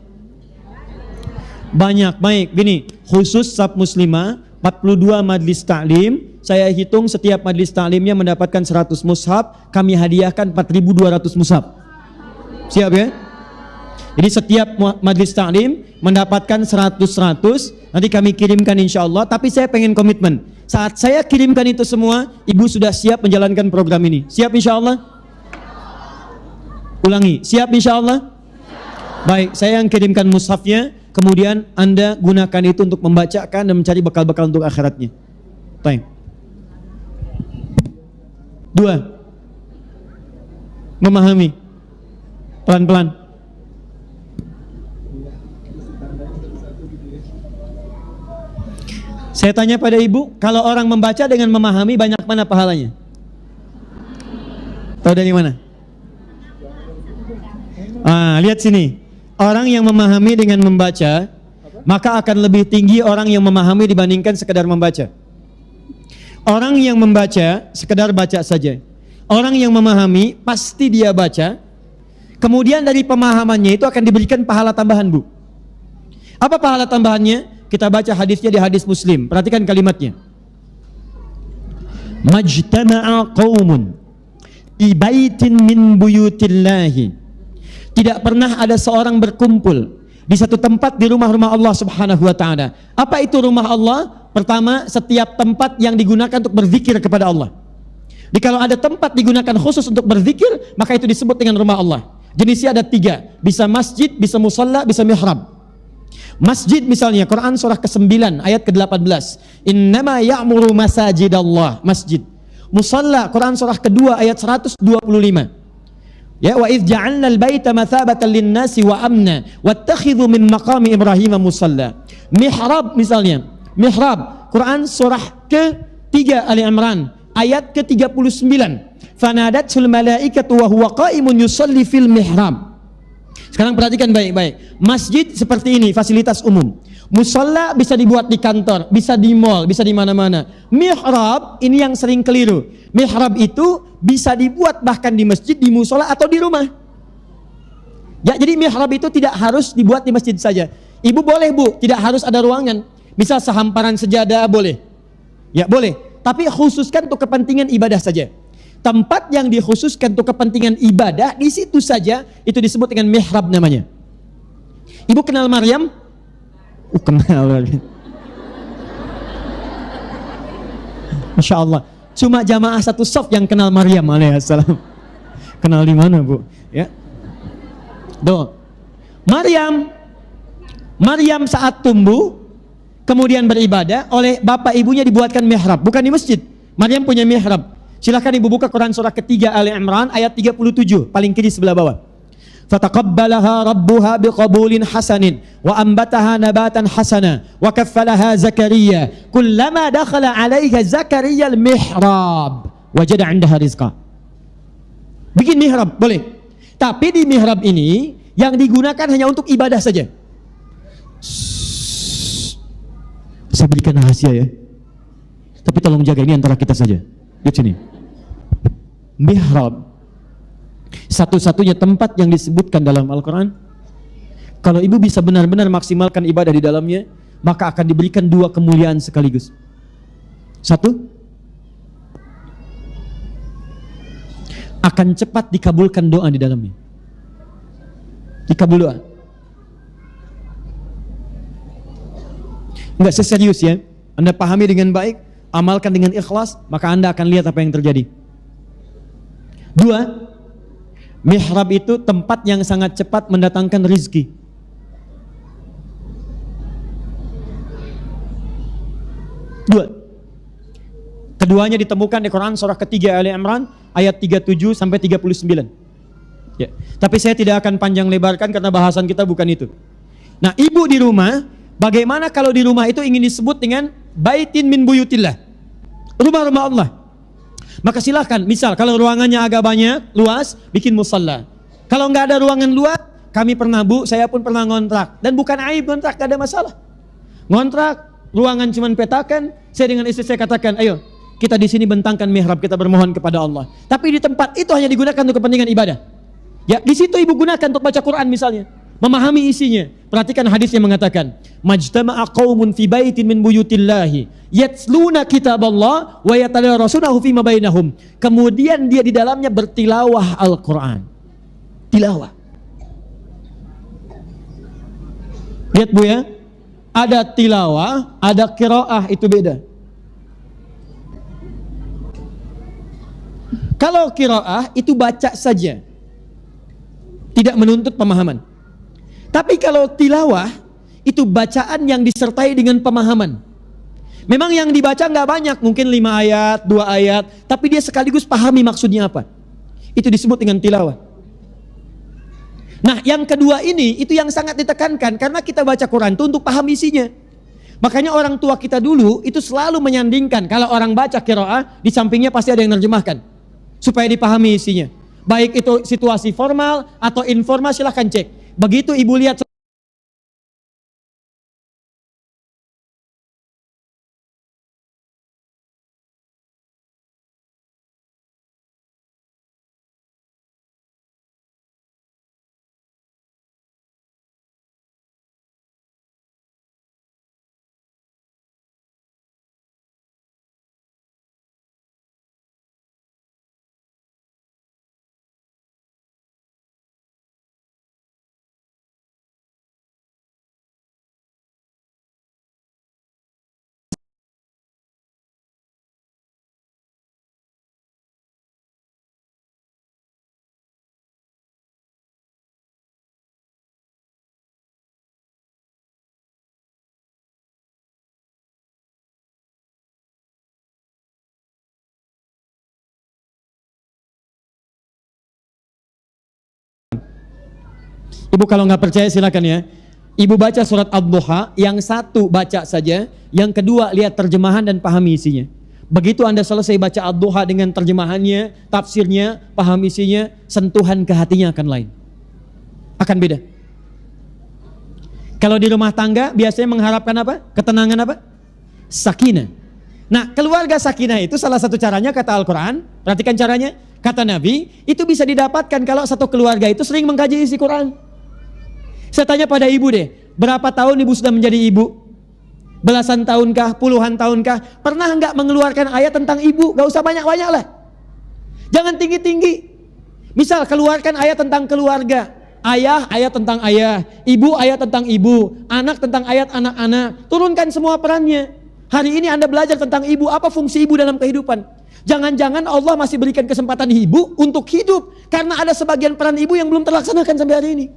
Banyak. Baik, gini, khusus Saf Muslimah 42 majlis ta'lim, saya hitung setiap majlis ta'limnya mendapatkan 100 mushaf, kami hadiahkan 4.200 mushaf. Siap ya? Jadi setiap majlis ta'lim mendapatkan 100, nanti kami kirimkan insya Allah, tapi saya pengen komitmen. Saat saya kirimkan itu semua, ibu sudah siap menjalankan program ini. Siap insya Allah? Ulangi, siap insya Allah? Baik, saya yang kirimkan mushafnya, kemudian Anda gunakan itu untuk membacakan dan mencari bekal-bekal untuk akhiratnya. Baik. 2. Memahami. Pelan-pelan. Saya tanya pada ibu, kalau orang membaca dengan memahami banyak mana pahalanya? Tahu dari mana? Lihat sini. Orang yang memahami dengan membaca, maka akan lebih tinggi orang yang memahami dibandingkan sekedar membaca. Orang yang membaca sekedar baca saja. Orang yang memahami pasti dia baca. Kemudian dari pemahamannya itu akan diberikan pahala tambahan, Bu. Apa pahala tambahannya? Kita baca hadisnya di hadis Muslim. Perhatikan kalimatnya. Majtama'a qaumun fi baitin min buyutillahi. Tidak pernah ada seorang berkumpul di satu tempat di rumah-rumah Allah Subhanahu wa taala. Apa itu rumah Allah? Pertama, setiap tempat yang digunakan untuk berzikir kepada Allah. Jadi kalau ada tempat digunakan khusus untuk berzikir, maka itu disebut dengan rumah Allah. Jenisnya ada 3, bisa masjid, bisa musalla, bisa mihrab. Masjid misalnya, Quran surah ke-9 ayat ke-18. Innama ya'muru masajidallah, masjid. Musalla, Quran surah ke-2 ayat 125. Ya, wa idh ja'alna al-baita mathabatan lin-nasi wa amna wattakhidhu min maqami Ibrahim musalla. Mihrab misalnya, mihrab, Quran surah ke-3 Ali Imran ayat ke-39. Fanadatul malaikatu wa huwa qa'imun yusalli fil mihrab. Sekarang perhatikan baik-baik. Masjid seperti ini, fasilitas umum. Musalla bisa dibuat di kantor, bisa di mall, bisa di mana-mana. Mihrab ini yang sering keliru. Mihrab itu bisa dibuat bahkan di masjid, di musalla atau di rumah. Ya, jadi mihrab itu tidak harus dibuat di masjid saja. Ibu boleh, Bu, tidak harus ada ruangan. Misal sehamparan sejadah boleh. Ya, boleh. Tapi khususkan untuk kepentingan ibadah saja. Tempat yang dikhususkan untuk kepentingan ibadah, di situ saja itu disebut dengan mihrab namanya. Ibu kenal Maryam? Kenal. Masya Allah. Cuma jamaah satu saf yang kenal Maryam alaihissalam. Kenal di mana, Bu? Ya. Maryam saat tumbuh, kemudian beribadah, oleh bapak ibunya dibuatkan mihrab, bukan di masjid. Maryam punya mihrab. Silahkan ibu buka Quran surah ketiga Ali Imran ayat 37, paling kiri sebelah bawah. Fataqabbalaha rabbuha biqabulin hasanin wa ambataha nabatan hasana wa kaffalaha Zakaria kullama dakhala 'alaiha Zakaria al-mihrab wajada 'indaha rizqa. Bikin mihrab boleh. Tapi di mihrab ini yang digunakan hanya untuk ibadah saja. Saya berikan rahasia ya. Tapi tolong jaga, ini antara kita saja. Lihat sini. Mihrab satu-satunya tempat yang disebutkan dalam Al-Quran. Kalau ibu bisa benar-benar maksimalkan ibadah di dalamnya, maka akan diberikan 2 kemuliaan sekaligus. 1, akan cepat dikabulkan doa di dalamnya. Dikabul doa. Enggak, serius ya. Anda pahami dengan baik, amalkan dengan ikhlas, maka Anda akan lihat apa yang terjadi. 2, Mihrab itu tempat yang sangat cepat mendatangkan rizki. Keduanya ditemukan di Quran surah ketiga Ali Imran ayat 37 sampai 39. Ya. Tapi saya tidak akan panjang lebarkan karena bahasan kita bukan itu. Nah, ibu di rumah, bagaimana kalau di rumah itu ingin disebut dengan baitin min buyutillah, rumah-rumah Allah? Maka silahkan, misal kalau ruangannya agak banyak, luas, bikin musalla. Kalau nggak ada ruangan luas, kami pernah saya pun pernah ngontrak. Dan bukan aib ngontrak, gak ada masalah. Ngontrak, ruangan cuman petakan, saya dengan istri saya katakan, ayo kita di sini bentangkan mihrab, kita bermohon kepada Allah. Tapi di tempat itu hanya digunakan untuk kepentingan ibadah. Ya, di situ ibu gunakan untuk baca Quran misalnya, memahami isinya. Perhatikan hadis yang mengatakan, majtama'a qaumun fi baitin min buyutillahi yatluna kitaballah wa yatadarasunahu fima bainahum. Kemudian dia di dalamnya bertilawah Al-Qur'an. Tilawah. Lihat Bu ya, ada tilawah, ada qiraah, itu beda. Kalau qiraah itu baca saja, tidak menuntut pemahaman. Tapi kalau tilawah itu bacaan yang disertai dengan pemahaman. Memang yang dibaca nggak banyak, mungkin 5 ayat, 2 ayat, tapi dia sekaligus pahami maksudnya apa. Itu disebut dengan tilawah. Nah, yang kedua ini itu yang sangat ditekankan karena kita baca Quran itu untuk paham isinya. Makanya orang tua kita dulu itu selalu menyandingkan kalau orang baca qiraah di sampingnya pasti ada yang menerjemahkan supaya dipahami isinya. Baik itu situasi formal atau informal, silahkan cek. Begitu ibu lihat ibu kalau nggak percaya silakan ya. Ibu baca surat Ad-Duha, yang satu baca saja, yang kedua lihat terjemahan dan pahami isinya. Begitu Anda selesai baca Ad-Duha dengan terjemahannya, tafsirnya, paham isinya, sentuhan ke hatinya akan lain. Akan beda. Kalau di rumah tangga biasanya mengharapkan apa? Ketenangan apa? Sakinah. Nah, keluarga sakinah itu salah satu caranya kata Al-Quran. Perhatikan caranya. Kata Nabi, itu bisa didapatkan kalau satu keluarga itu sering mengkaji isi Quran. Saya tanya pada ibu deh, berapa tahun ibu sudah menjadi ibu? Belasan tahunkah, puluhan tahunkah? Pernah enggak mengeluarkan ayat tentang ibu? Gak usah banyak-banyak lah. Jangan tinggi-tinggi. Misal keluarkan ayat tentang keluarga. Ayah, ayat tentang ayah. Ibu, ayat tentang ibu. Anak tentang ayat anak-anak. Turunkan semua perannya. Hari ini Anda belajar tentang ibu. Apa fungsi ibu dalam kehidupan? Jangan-jangan Allah masih berikan kesempatan ibu untuk hidup. Karena ada sebagian peran ibu yang belum terlaksanakan sampai hari ini.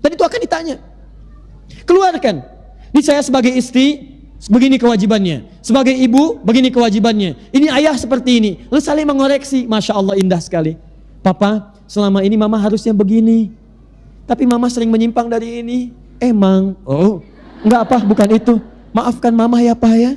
Dan itu akan ditanya. Keluarkan. Ini saya sebagai istri, begini kewajibannya. Sebagai ibu, begini kewajibannya. Ini ayah seperti ini. Lalu saling mengoreksi. Masya Allah, indah sekali. Papa, selama ini mama harusnya begini. Tapi mama sering menyimpang dari ini. Emang? Oh, enggak apa, bukan itu. Maafkan mama ya pak ya.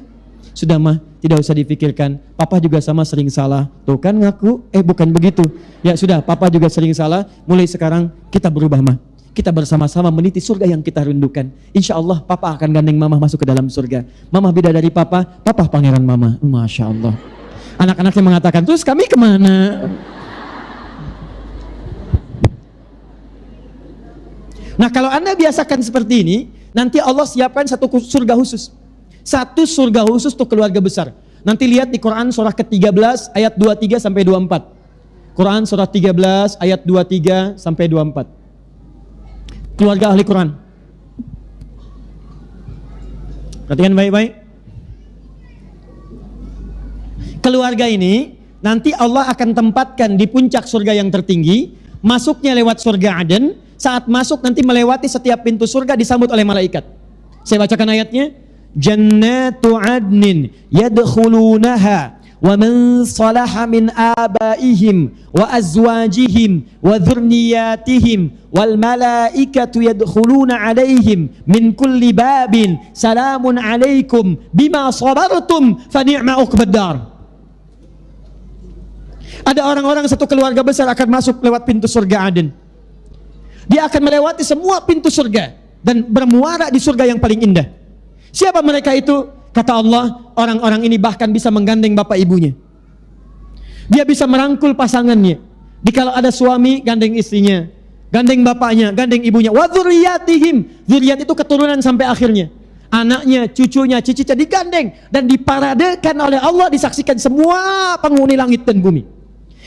Sudah mah, tidak usah dipikirkan. Papa juga sama sering salah. Tuh kan ngaku, bukan begitu. Ya sudah, papa juga sering salah. Mulai sekarang kita berubah mah. Kita bersama-sama meniti surga yang kita rindukan. Insya Allah papa akan gandeng mama masuk ke dalam surga. Mama beda dari papa, papa pangeran mama. Masya Allah. Anak-anaknya mengatakan, terus kami kemana? Nah kalau Anda biasakan seperti ini, nanti Allah siapkan satu surga khusus. Satu surga khusus untuk keluarga besar. Nanti lihat di Quran surah ke-13 ayat 23 sampai 24. Quran surah 13 ayat 23 sampai 24. Keluarga ahli Quran. Perhatikan baik-baik. Keluarga ini nanti Allah akan tempatkan di puncak surga yang tertinggi, masuknya lewat surga Aden, saat masuk nanti melewati setiap pintu surga disambut oleh malaikat. Saya bacakan ayatnya. Jannatu adnin yadkhulunaha wa man salaha min abaihim wa azwajihim wa dhurniyyatihim wal malaikatu yadkhuluna alaihim min kulli babin salamun alaikum bima sabartum fa ni'ma uqbad dar. Ada orang-orang satu keluarga besar akan masuk lewat pintu surga Aden. Dia akan melewati semua pintu surga dan bermuara di surga yang paling indah. Siapa mereka itu? Kata Allah, orang-orang ini bahkan bisa menggandeng bapak ibunya. Dia bisa merangkul pasangannya. Dikala ada suami, gandeng istrinya, gandeng bapaknya, gandeng ibunya. Wa dzurriyyatihim. Dzurriyyat itu keturunan sampai akhirnya. Anaknya, cucunya, cicitnya digandeng dan diparadekan oleh Allah, disaksikan semua penghuni langit dan bumi.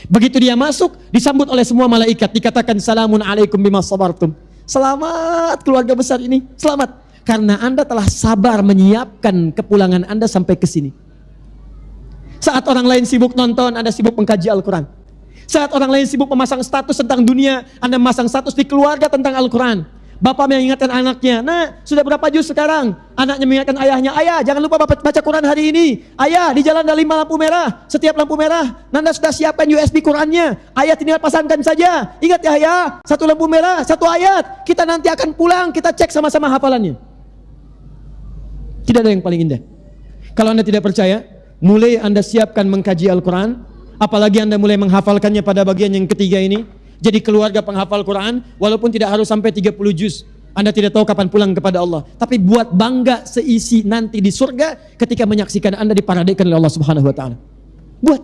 Begitu dia masuk, disambut oleh semua malaikat, dikatakan salamun alaikum bima sabartum. Selamat keluarga besar ini, selamat. Karena Anda telah sabar menyiapkan kepulangan Anda sampai ke sini. Saat orang lain sibuk nonton, Anda sibuk mengkaji Al-Quran. Saat orang lain sibuk memasang status tentang dunia, Anda memasang status di keluarga tentang Al-Quran. Bapak mengingatkan anaknya, nah sudah berapa juz sekarang? Anaknya mengingatkan ayahnya, ayah jangan lupa baca Quran hari ini. Ayah di jalan ada 5 lampu merah, setiap lampu merah Nanda sudah siapkan USB Qurannya. Ayah tinggal pasangkan saja. Ingat ya ayah, 1 lampu merah, 1 ayat. Kita nanti akan pulang, kita cek sama-sama hafalannya. Tidak ada yang paling indah. Kalau Anda tidak percaya, mulai Anda siapkan mengkaji Al-Quran, apalagi Anda mulai menghafalkannya pada bagian yang ketiga ini. Jadi keluarga penghafal Quran, walaupun tidak harus sampai 30 juz. Anda tidak tahu kapan pulang kepada Allah. Tapi buat bangga seisi nanti di surga ketika menyaksikan Anda diparadekan oleh Allah Subhanahu wa taala. Buat.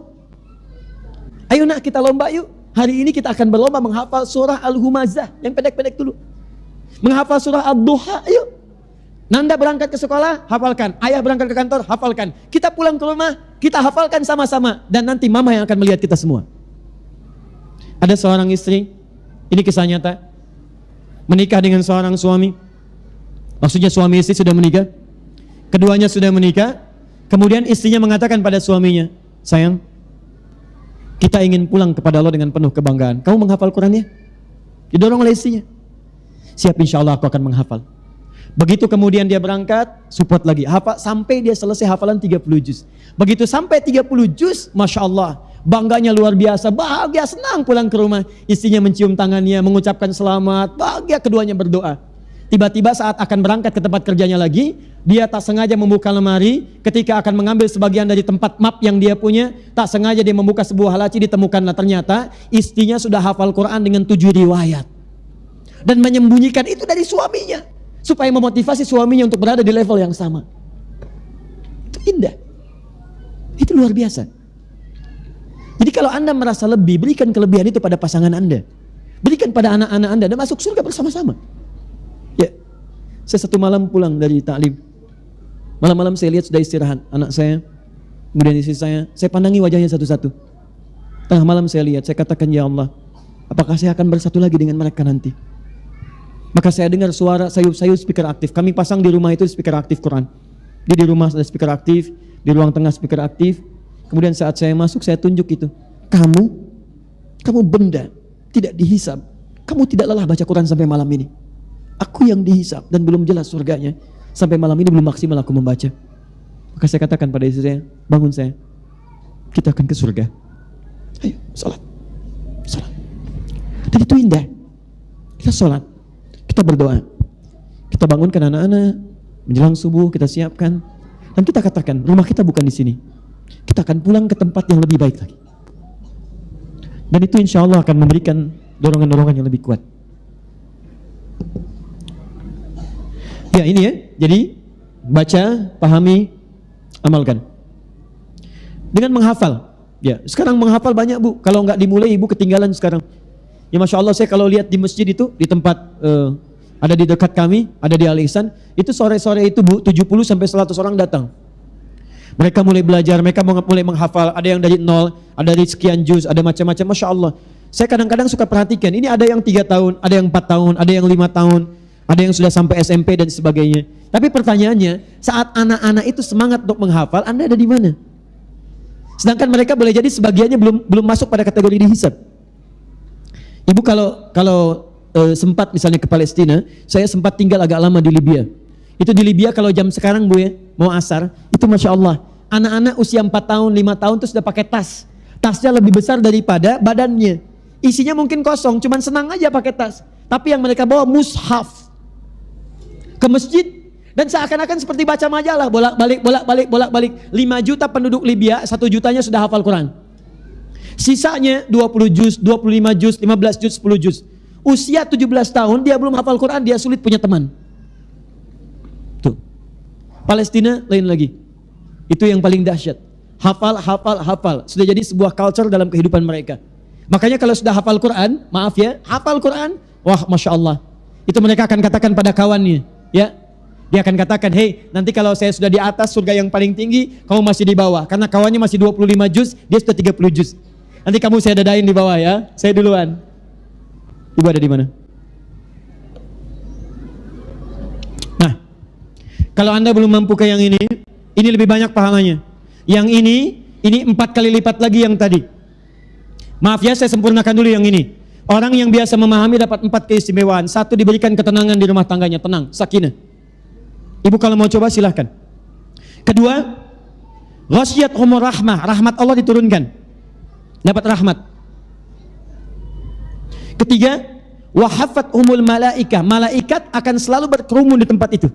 Ayo nak kita lomba yuk. Hari ini kita akan berlomba menghafal surah Al-Humazah yang pendek-pendek dulu. Menghafal surah Ad-Duha, ayo. Nanda berangkat ke sekolah, hafalkan. Ayah berangkat ke kantor, hafalkan. Kita pulang ke rumah, kita hafalkan sama-sama. Dan nanti mama yang akan melihat kita semua. Ada seorang istri, ini kisah nyata, menikah dengan seorang suami. Maksudnya suami istri sudah menikah. Keduanya sudah menikah. Kemudian istrinya mengatakan pada suaminya, sayang, kita ingin pulang kepada Allah dengan penuh kebanggaan. Kamu menghafal Quran ya? Didorong oleh istrinya. Siap, insya Allah aku akan menghafal. Begitu kemudian dia berangkat, support lagi. Hafal sampai dia selesai hafalan 30 juz. Begitu sampai 30 juz, Masya Allah, bangganya luar biasa, bahagia, senang pulang ke rumah. Istrinya mencium tangannya, mengucapkan selamat, bahagia, keduanya berdoa. Tiba-tiba saat akan berangkat ke tempat kerjanya lagi, dia tak sengaja membuka lemari. Ketika akan mengambil sebagian dari tempat map yang dia punya, tak sengaja dia membuka sebuah laci, ditemukanlah ternyata istrinya sudah hafal Quran dengan 7 riwayat. Dan menyembunyikan itu dari suaminya, supaya memotivasi suaminya untuk berada di level yang sama. Itu indah. Itu luar biasa. Jadi kalau Anda merasa lebih, berikan kelebihan itu pada pasangan Anda. Berikan pada anak-anak Anda dan masuk surga bersama-sama. Ya, saya satu malam pulang dari taklim. Malam-malam saya lihat sudah istirahat anak saya, kemudian istri saya pandangi wajahnya satu-satu. Tengah malam saya lihat, saya katakan, ya Allah, apakah saya akan bersatu lagi dengan mereka nanti? Maka saya dengar suara sayup-sayup speaker aktif. Kami pasang di rumah itu speaker aktif Quran. Jadi di rumah ada speaker aktif, di ruang tengah speaker aktif. Kemudian saat saya masuk, saya tunjuk itu. Kamu benda tidak dihisab. Kamu tidak lelah baca Quran sampai malam ini. Aku yang dihisab dan belum jelas surganya. Sampai malam ini belum maksimal aku membaca. Maka saya katakan pada istri saya, bangun saya. Kita akan ke surga. Ayo, sholat. Dan itu indah. Kita sholat. Kita berdoa. Kita bangunkan anak-anak. Menjelang subuh kita siapkan. Dan kita katakan, rumah kita bukan di sini. Kita akan pulang ke tempat yang lebih baik lagi. Dan itu insya Allah akan memberikan dorongan-dorongan yang lebih kuat. Ya ini ya, jadi baca, pahami, amalkan. Dengan menghafal. Ya, sekarang menghafal banyak bu. Kalau nggak dimulai ibu ketinggalan sekarang. Ya Masya Allah, saya kalau lihat di masjid itu, di tempat ada di dekat kami, ada di Al Ihsan, itu sore-sore itu bu, 70 sampai 100 orang datang. Mereka mulai belajar, mereka mulai menghafal, ada yang dari 0, ada dari sekian juz, ada macam-macam, Masya Allah. Saya kadang-kadang suka perhatikan, ini ada yang 3 tahun, ada yang 4 tahun, ada yang 5 tahun, ada yang sudah sampai SMP dan sebagainya. Tapi pertanyaannya, saat anak-anak itu semangat untuk menghafal, Anda ada di mana? Sedangkan mereka boleh jadi sebagiannya belum masuk pada kategori dihisab. Ibu kalau sempat misalnya ke Palestina, saya sempat tinggal agak lama di Libya. Itu di Libya kalau jam sekarang Bu ya, mau asar, itu Masya Allah, anak-anak usia 4 tahun, 5 tahun tuh sudah pakai tas. Tasnya lebih besar daripada badannya. Isinya mungkin kosong, cuman senang aja pakai tas. Tapi yang mereka bawa mushaf ke masjid, dan seakan-akan seperti baca majalah, bolak-balik. 5 juta penduduk Libya, 1 jutanya sudah hafal Quran. Sisanya 20 juz, 25 juz, 15 juz, 10 juz. Usia 17 tahun dia belum hafal Quran, dia sulit punya teman. Tuh. Palestina lain lagi. Itu yang paling dahsyat. Hafal. Sudah jadi sebuah culture dalam kehidupan mereka. Makanya kalau sudah hafal Quran, maaf ya, hafal Quran, wah Masya Allah. Itu mereka akan katakan pada kawannya, ya. Dia akan katakan, hey, nanti kalau saya sudah di atas surga yang paling tinggi, kamu masih di bawah. Karena kawannya masih 25 juz, dia sudah 30 juz. Nanti kamu saya dadain di bawah ya, saya duluan. Ibu ada di mana? Nah, kalau Anda belum mampu ke yang ini lebih banyak pahalanya. Yang ini 4 kali lipat lagi yang tadi. Maaf ya, saya sempurnakan dulu yang ini. Orang yang biasa memahami dapat 4 keistimewaan. 1, diberikan ketenangan di rumah tangganya, tenang, sakinah. Ibu kalau mau coba silahkan. Kedua, ghasyiyatuhumur rahmah, rahmat Allah diturunkan. Dapat rahmat. Ketiga, wahafathumul malaikah, malaikat akan selalu berkerumun di tempat itu.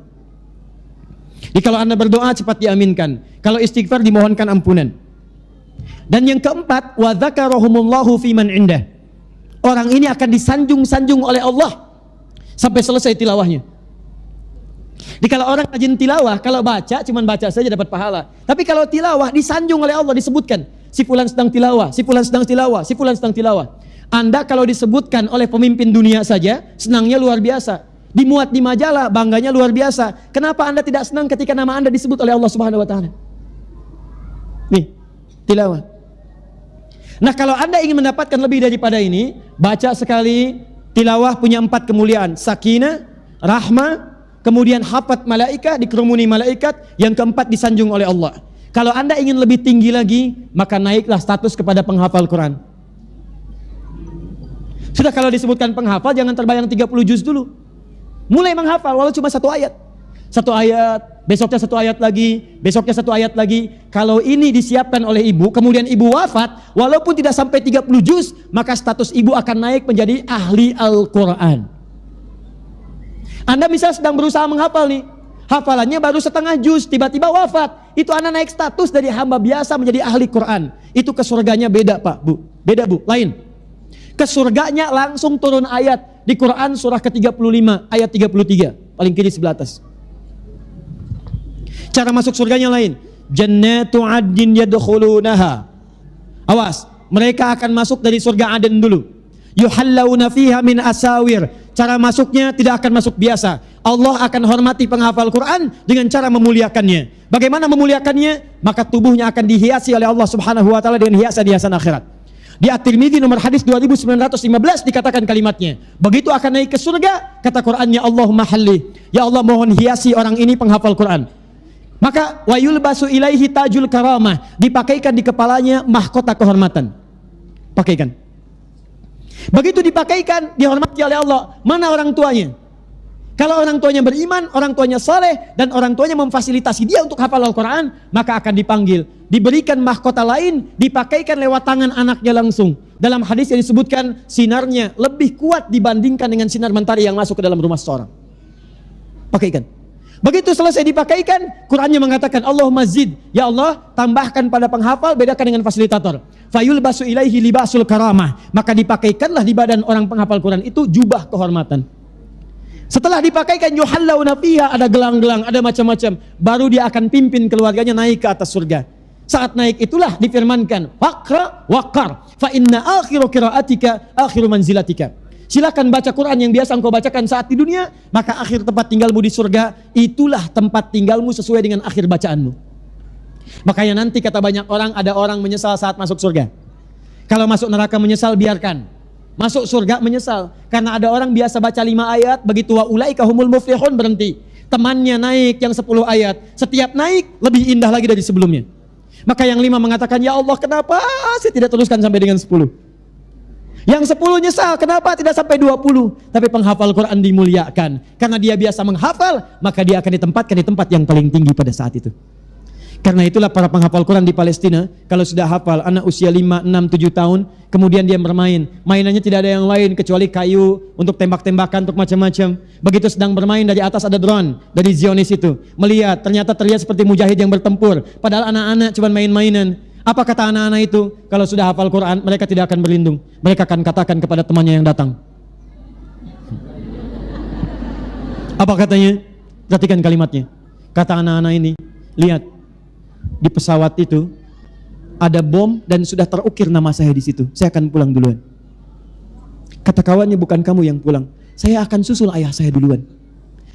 Jadi kalau Anda berdoa cepat diaminkan. Kalau istighfar dimohonkan ampunan. Dan yang keempat, wa dzakarahumullahu fiman indah. Orang ini akan disanjung-sanjung oleh Allah sampai selesai tilawahnya. Jadi kalau orang rajin tilawah, kalau baca cuman baca saja dapat pahala. Tapi kalau tilawah disanjung oleh Allah, disebutkan si fulan sedang tilawah, si fulan sedang tilawah, si fulan sedang tilawah. Anda kalau disebutkan oleh pemimpin dunia saja, senangnya luar biasa. Dimuat di majalah, bangganya luar biasa. Kenapa Anda tidak senang ketika nama Anda disebut oleh Allah Subhanahu wa taala? Nih, tilawah. Nah, kalau Anda ingin mendapatkan lebih daripada ini, baca sekali, tilawah punya 4 kemuliaan, sakinah, rahmah, kemudian hafat malaikah, dikerumuni malaikat, yang keempat disanjung oleh Allah. Kalau Anda ingin lebih tinggi lagi, maka naiklah status kepada penghafal Quran. Sudah kalau disebutkan penghafal, jangan terbayang 30 juz dulu. Mulai menghafal, walau cuma 1 ayat. 1 ayat, besoknya 1 ayat lagi, besoknya 1 ayat lagi. Kalau ini disiapkan oleh ibu, kemudian ibu wafat, walaupun tidak sampai 30 juz, maka status ibu akan naik menjadi ahli Al-Quran. Anda misal sedang berusaha menghafal nih, hafalannya baru setengah juz, tiba-tiba wafat. Itu Anda naik status dari hamba biasa menjadi ahli Quran. Itu ke surganya beda Pak, Bu. Beda Bu, lain. Ke surganya langsung turun ayat. Di Quran surah ke-35, ayat 33. Paling kiri sebelah atas. Cara masuk surganya lain. Jannatu adnin yadkhulunaha. Awas, mereka akan masuk dari surga Aden dulu. Yuhallawna fiha min asawir. Cara masuknya tidak akan masuk biasa. Allah akan hormati penghafal Quran dengan cara memuliakannya. Bagaimana memuliakannya? Maka tubuhnya akan dihiasi oleh Allah Subhanahu wa taala dengan hiasan-hiasan akhirat. Di At-Tirmidzi nomor hadis 2915 dikatakan kalimatnya. Begitu akan naik ke surga, kata Qurannya, Allahumma halli. Ya Allah, mohon hiasi orang ini penghafal Quran. Maka wa yulbasu ilaihi tajul karamah, dipakaikan di kepalanya mahkota kehormatan. Pakaikan. Begitu dipakaikan, dihormati oleh Allah. Mana orang tuanya? Kalau orang tuanya beriman, orang tuanya saleh, dan orang tuanya memfasilitasi dia untuk hafal Al-Quran, maka akan dipanggil, diberikan mahkota lain, dipakaikan lewat tangan anaknya langsung. Dalam hadis yang disebutkan, sinarnya lebih kuat dibandingkan dengan sinar mentari yang masuk ke dalam rumah seseorang. Pakaikan. Begitu selesai dipakaikan, Qurannya mengatakan, Allahumma zid, ya Allah, tambahkan pada penghafal, bedakan dengan fasilitator. Fayul basu ilaihi libasul karamah, maka dipakaikanlah di badan orang penghafal Quran itu jubah kehormatan. Setelah dipakaikan yuhallawna fiha, ada gelang-gelang, ada macam-macam, baru dia akan pimpin keluarganya naik ke atas surga. Saat naik itulah difirmankan, waqra waqar, fa inna akhiru qiraatika akhiru manzilatika. Silakan baca Quran yang biasa engkau bacakan saat di dunia, maka akhir tempat tinggalmu di surga, itulah tempat tinggalmu sesuai dengan akhir bacaanmu. Makanya nanti kata banyak orang, ada orang menyesal saat masuk surga. Kalau masuk neraka menyesal, biarkan. Masuk surga menyesal, karena ada orang biasa baca 5 ayat, begitu wa ulaika humul muflihun, berhenti. Temannya naik yang 10 ayat, setiap naik lebih indah lagi dari sebelumnya. Maka yang 5 mengatakan, ya Allah kenapa saya tidak teruskan sampai dengan 10? Yang 10 nyesal, kenapa tidak sampai 20? Tapi penghafal Quran dimuliakan. Karena dia biasa menghafal, maka dia akan ditempatkan di tempat yang paling tinggi pada saat itu. Karena itulah para penghafal Quran di Palestina, kalau sudah hafal, anak usia 5, 6, 7 tahun, kemudian dia bermain. Mainannya tidak ada yang lain kecuali kayu untuk tembak-tembakan, untuk macam-macam. Begitu sedang bermain, dari atas ada drone, dari Zionis itu. Melihat, ternyata terlihat seperti mujahid yang bertempur. Padahal anak-anak cuma main-mainan. Apa kata anak-anak itu? Kalau sudah hafal Quran, mereka tidak akan berlindung. Mereka akan katakan kepada temannya yang datang. Apa katanya? Perhatikan kalimatnya. Kata anak-anak ini, lihat, di pesawat itu ada bom dan sudah terukir nama saya di situ. Saya akan pulang duluan. Kata kawannya, bukan kamu yang pulang. Saya akan susul ayah saya duluan.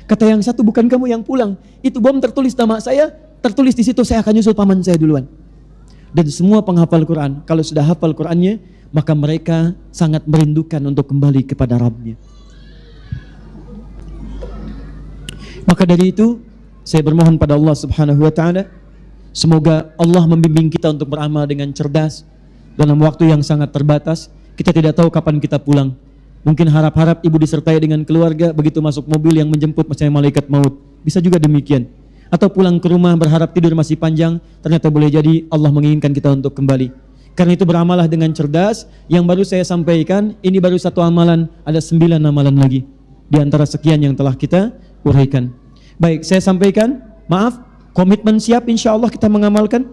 Kata yang satu, bukan kamu yang pulang. Itu bom tertulis nama saya, tertulis di situ, saya akan nyusul paman saya duluan. Dan semua penghafal Quran, kalau sudah hafal Qurannya, maka mereka sangat merindukan untuk kembali kepada Rabbnya. Maka dari itu, saya bermohon pada Allah Subhanahu wa Ta'ala, semoga Allah membimbing kita untuk beramal dengan cerdas dalam waktu yang sangat terbatas. Kita tidak tahu kapan kita pulang. Mungkin harap-harap ibu disertai dengan keluarga, begitu masuk mobil yang menjemput misalnya malaikat maut. Bisa juga demikian. Atau pulang ke rumah berharap tidur masih panjang, ternyata boleh jadi Allah menginginkan kita untuk kembali. Karena itu beramalah dengan cerdas. Yang baru saya sampaikan, ini baru satu amalan, ada 9 amalan lagi di antara sekian yang telah kita uraikan. Baik, saya sampaikan, maaf, komitmen siap insya Allah kita mengamalkan.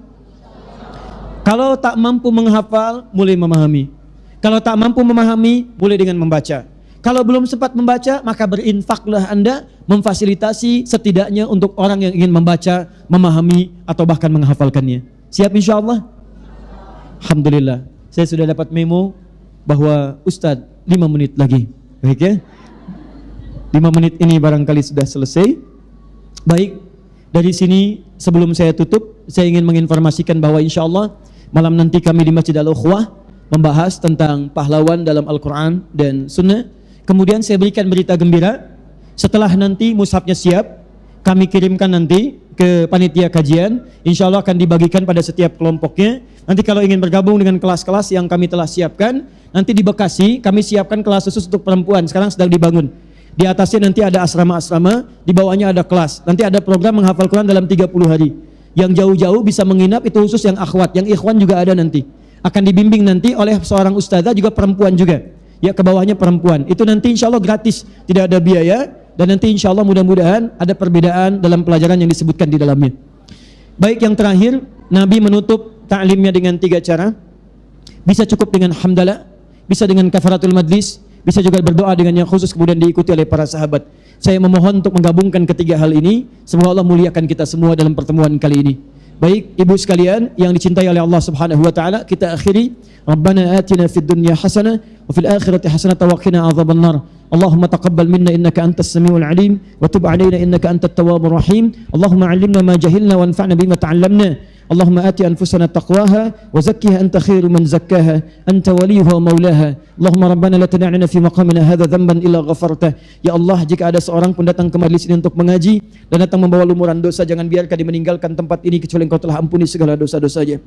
Kalau tak mampu menghafal, mulai memahami. Kalau tak mampu memahami, mulai dengan membaca. Kalau belum sempat membaca, maka berinfaklah Anda memfasilitasi setidaknya untuk orang yang ingin membaca, memahami, atau bahkan menghafalkannya. Siap insya Allah? Alhamdulillah. Saya sudah dapat memo bahwa Ustadz 5 menit lagi. Baik ya? 5 menit ini barangkali sudah selesai. Baik, dari sini sebelum saya tutup, saya ingin menginformasikan bahwa insya Allah malam nanti kami di Masjid Al-Ukhwah membahas tentang pahlawan dalam Al-Quran dan Sunnah. Kemudian saya berikan berita gembira, setelah nanti mushafnya siap, kami kirimkan nanti ke panitia kajian, insya Allah akan dibagikan pada setiap kelompoknya. Nanti kalau ingin bergabung dengan kelas-kelas yang kami telah siapkan, nanti di Bekasi kami siapkan kelas khusus untuk perempuan, sekarang sedang dibangun. Di atasnya nanti ada asrama-asrama, di bawahnya ada kelas. Nanti ada program menghafal Quran dalam 30 hari. Yang jauh-jauh bisa menginap, itu khusus yang akhwat, yang ikhwan juga ada nanti. Akan dibimbing nanti oleh seorang ustazah juga perempuan juga. Ya, ke bawahnya perempuan. Itu nanti insya Allah gratis, tidak ada biaya. Dan nanti insya Allah mudah-mudahan ada perbedaan dalam pelajaran yang disebutkan di dalamnya. Baik, yang terakhir, Nabi menutup ta'limnya dengan 3 cara. Bisa cukup dengan hamdalah, bisa dengan kafaratul majlis, bisa juga berdoa dengan yang khusus kemudian diikuti oleh para sahabat. Saya memohon untuk menggabungkan ketiga hal ini. Semoga Allah muliakan kita semua dalam pertemuan kali ini. Baik, ibu sekalian yang dicintai oleh Allah Subhanahu wa taala, kita akhiri. Rabbana atina fid dunya hasanah wa fil akhirati hasanah wa qina adzabannar. Allahumma taqabbal minna innaka antas samiul alim wa tub alaina innaka antat tawwabur rahim. Allahumma 'allimna ma jahilna wanfa'na bima ta'allamna. اللهم آت أنفسنا تقواها وزكها أنت خير من زكاها أنت وليها ومولاها اللهم ربنا لا تدع لنا في مقامنا هذا ذنبا إلا غفرته. Ya Allah, jika ada seorang pun datang ke majelis ini untuk mengaji dan datang membawa lumuran dosa, jangan biarkan dia meninggalkan tempat ini kecuali Engkau telah ampuni segala dosa-dosanya.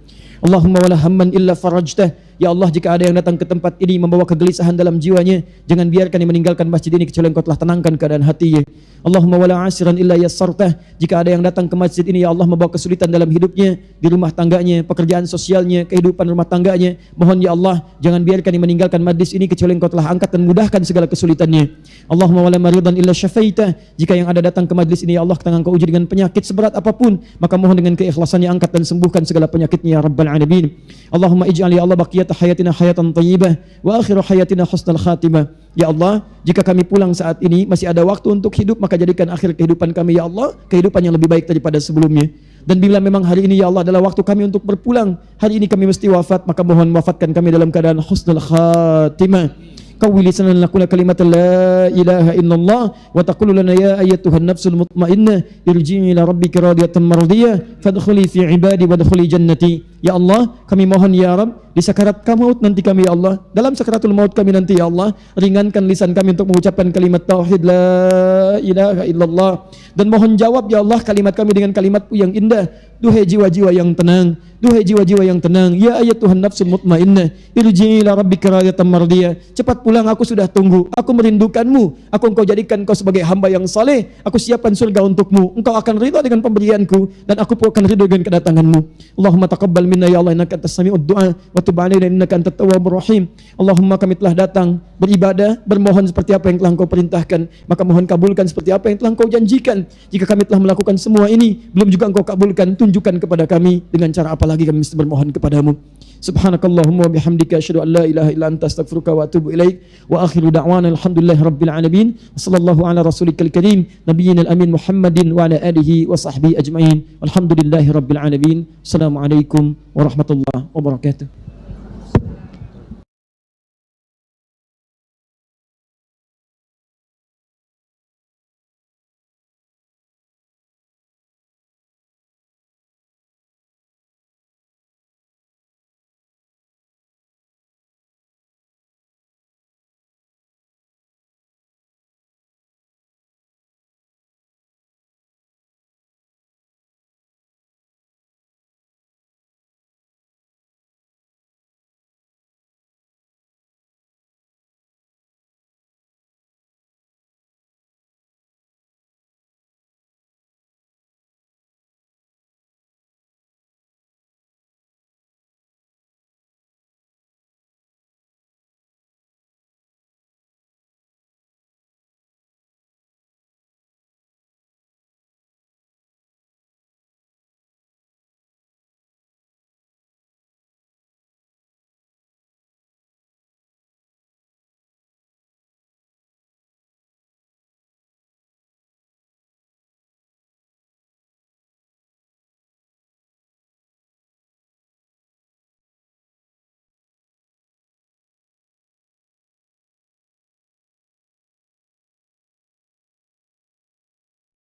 Allahumma wala hamman illa farajtah. Ya Allah, jika ada yang datang ke tempat ini membawa kegelisahan dalam jiwanya, jangan biarkan dia meninggalkan masjid ini kecuali Engkau telah tenangkan keadaan hatinya. Allahumma wala asiran illa yassartah. Jika ada yang datang ke masjid ini, ya Allah, membawa kesulitan dalam hidupnya, di rumah tangganya, pekerjaan sosialnya, kehidupan rumah tangganya, mohon ya Allah, jangan biarkan dia meninggalkan majlis ini kecuali Engkau telah angkat dan mudahkan segala kesulitannya. Allahumma wala maridan illa syafaitah. Jika yang ada datang ke majlis ini, ya Allah, tengah Engkau uji dengan penyakit seberat apapun, maka mohon dengan keikhlasannya angkat dan sembuhkan segala penyakitnya ya Rabbal alamin. Allahumma ij'al ya Allah baqiyata hayatina hayatan thayyibah wa akhiru hayatina husnal khatimah. Ya Allah, jika kami pulang saat ini masih ada waktu untuk hidup, maka jadikan akhir kehidupan kami ya Allah kehidupan yang lebih baik daripada sebelumnya. Dan bila memang hari ini ya Allah adalah waktu kami untuk berpulang, hari ini kami mesti wafat, maka mohon wafatkan kami dalam keadaan husnul khatimah. Qawwi lisanan laqula kalimat la ilaha illallah wa taqulu lana ya ayyatuhan nafsul mutmainnah irji'i ila rabbika radiyatan mardiyah fadkhuli fi ibadi wadkhuli jannati. Ya Allah, kami mohon ya Rabb, di sakarat maut nanti kami ya Allah, dalam sakaratul maut kami nanti ya Allah, ringankan lisan kami untuk mengucapkan kalimat tauhid la ilaha illallah, dan mohon jawab ya Allah kalimat kami dengan kalimat-Mu yang indah. Duhai jiwa-jiwa yang tenang, duhai jiwa-jiwa yang tenang, ya ayat Tuhan nafsul mutmainnah, irji'i ila rabbika radiyatan mardiyah. Cepat pulang, aku sudah tunggu, aku merindukanmu, aku engkau jadikan engkau sebagai hamba yang saleh, aku siapkan surga untukmu, engkau akan ridha dengan pemberianku, dan aku pun akan ridha dengan kedatanganmu. Allahumma taqabbal minna ya Allah, innaka antas sami'ud du'a, wa tub 'alaina innaka antat tawwabur rahim. Allahumma, kami telah datang beribadah, bermohon seperti apa yang telah engkau perintahkan, maka mohon kabulkan seperti apa yang telah engkau janjikan. Jika kami telah melakukan semua ini, belum juga engkau kabulkan, tunjukkan kepada kami dengan cara apa lagi kami mesti bermohon kepadamu. Subhanakallahumma wa bihamdika asyhadu an la ilaha illa anta astaghfiruka wa atubu ilaik. Wa akhiru da'wana alhamdulillahi rabbil alamin. Wassallallahu ala rasulikal karim nabiyyina al-amin Muhammadin wa ala alihi wa sahbihi ajma'in. Walhamdulillahi rabbil alamin. Assalamualaikum warahmatullahi wabarakatuh.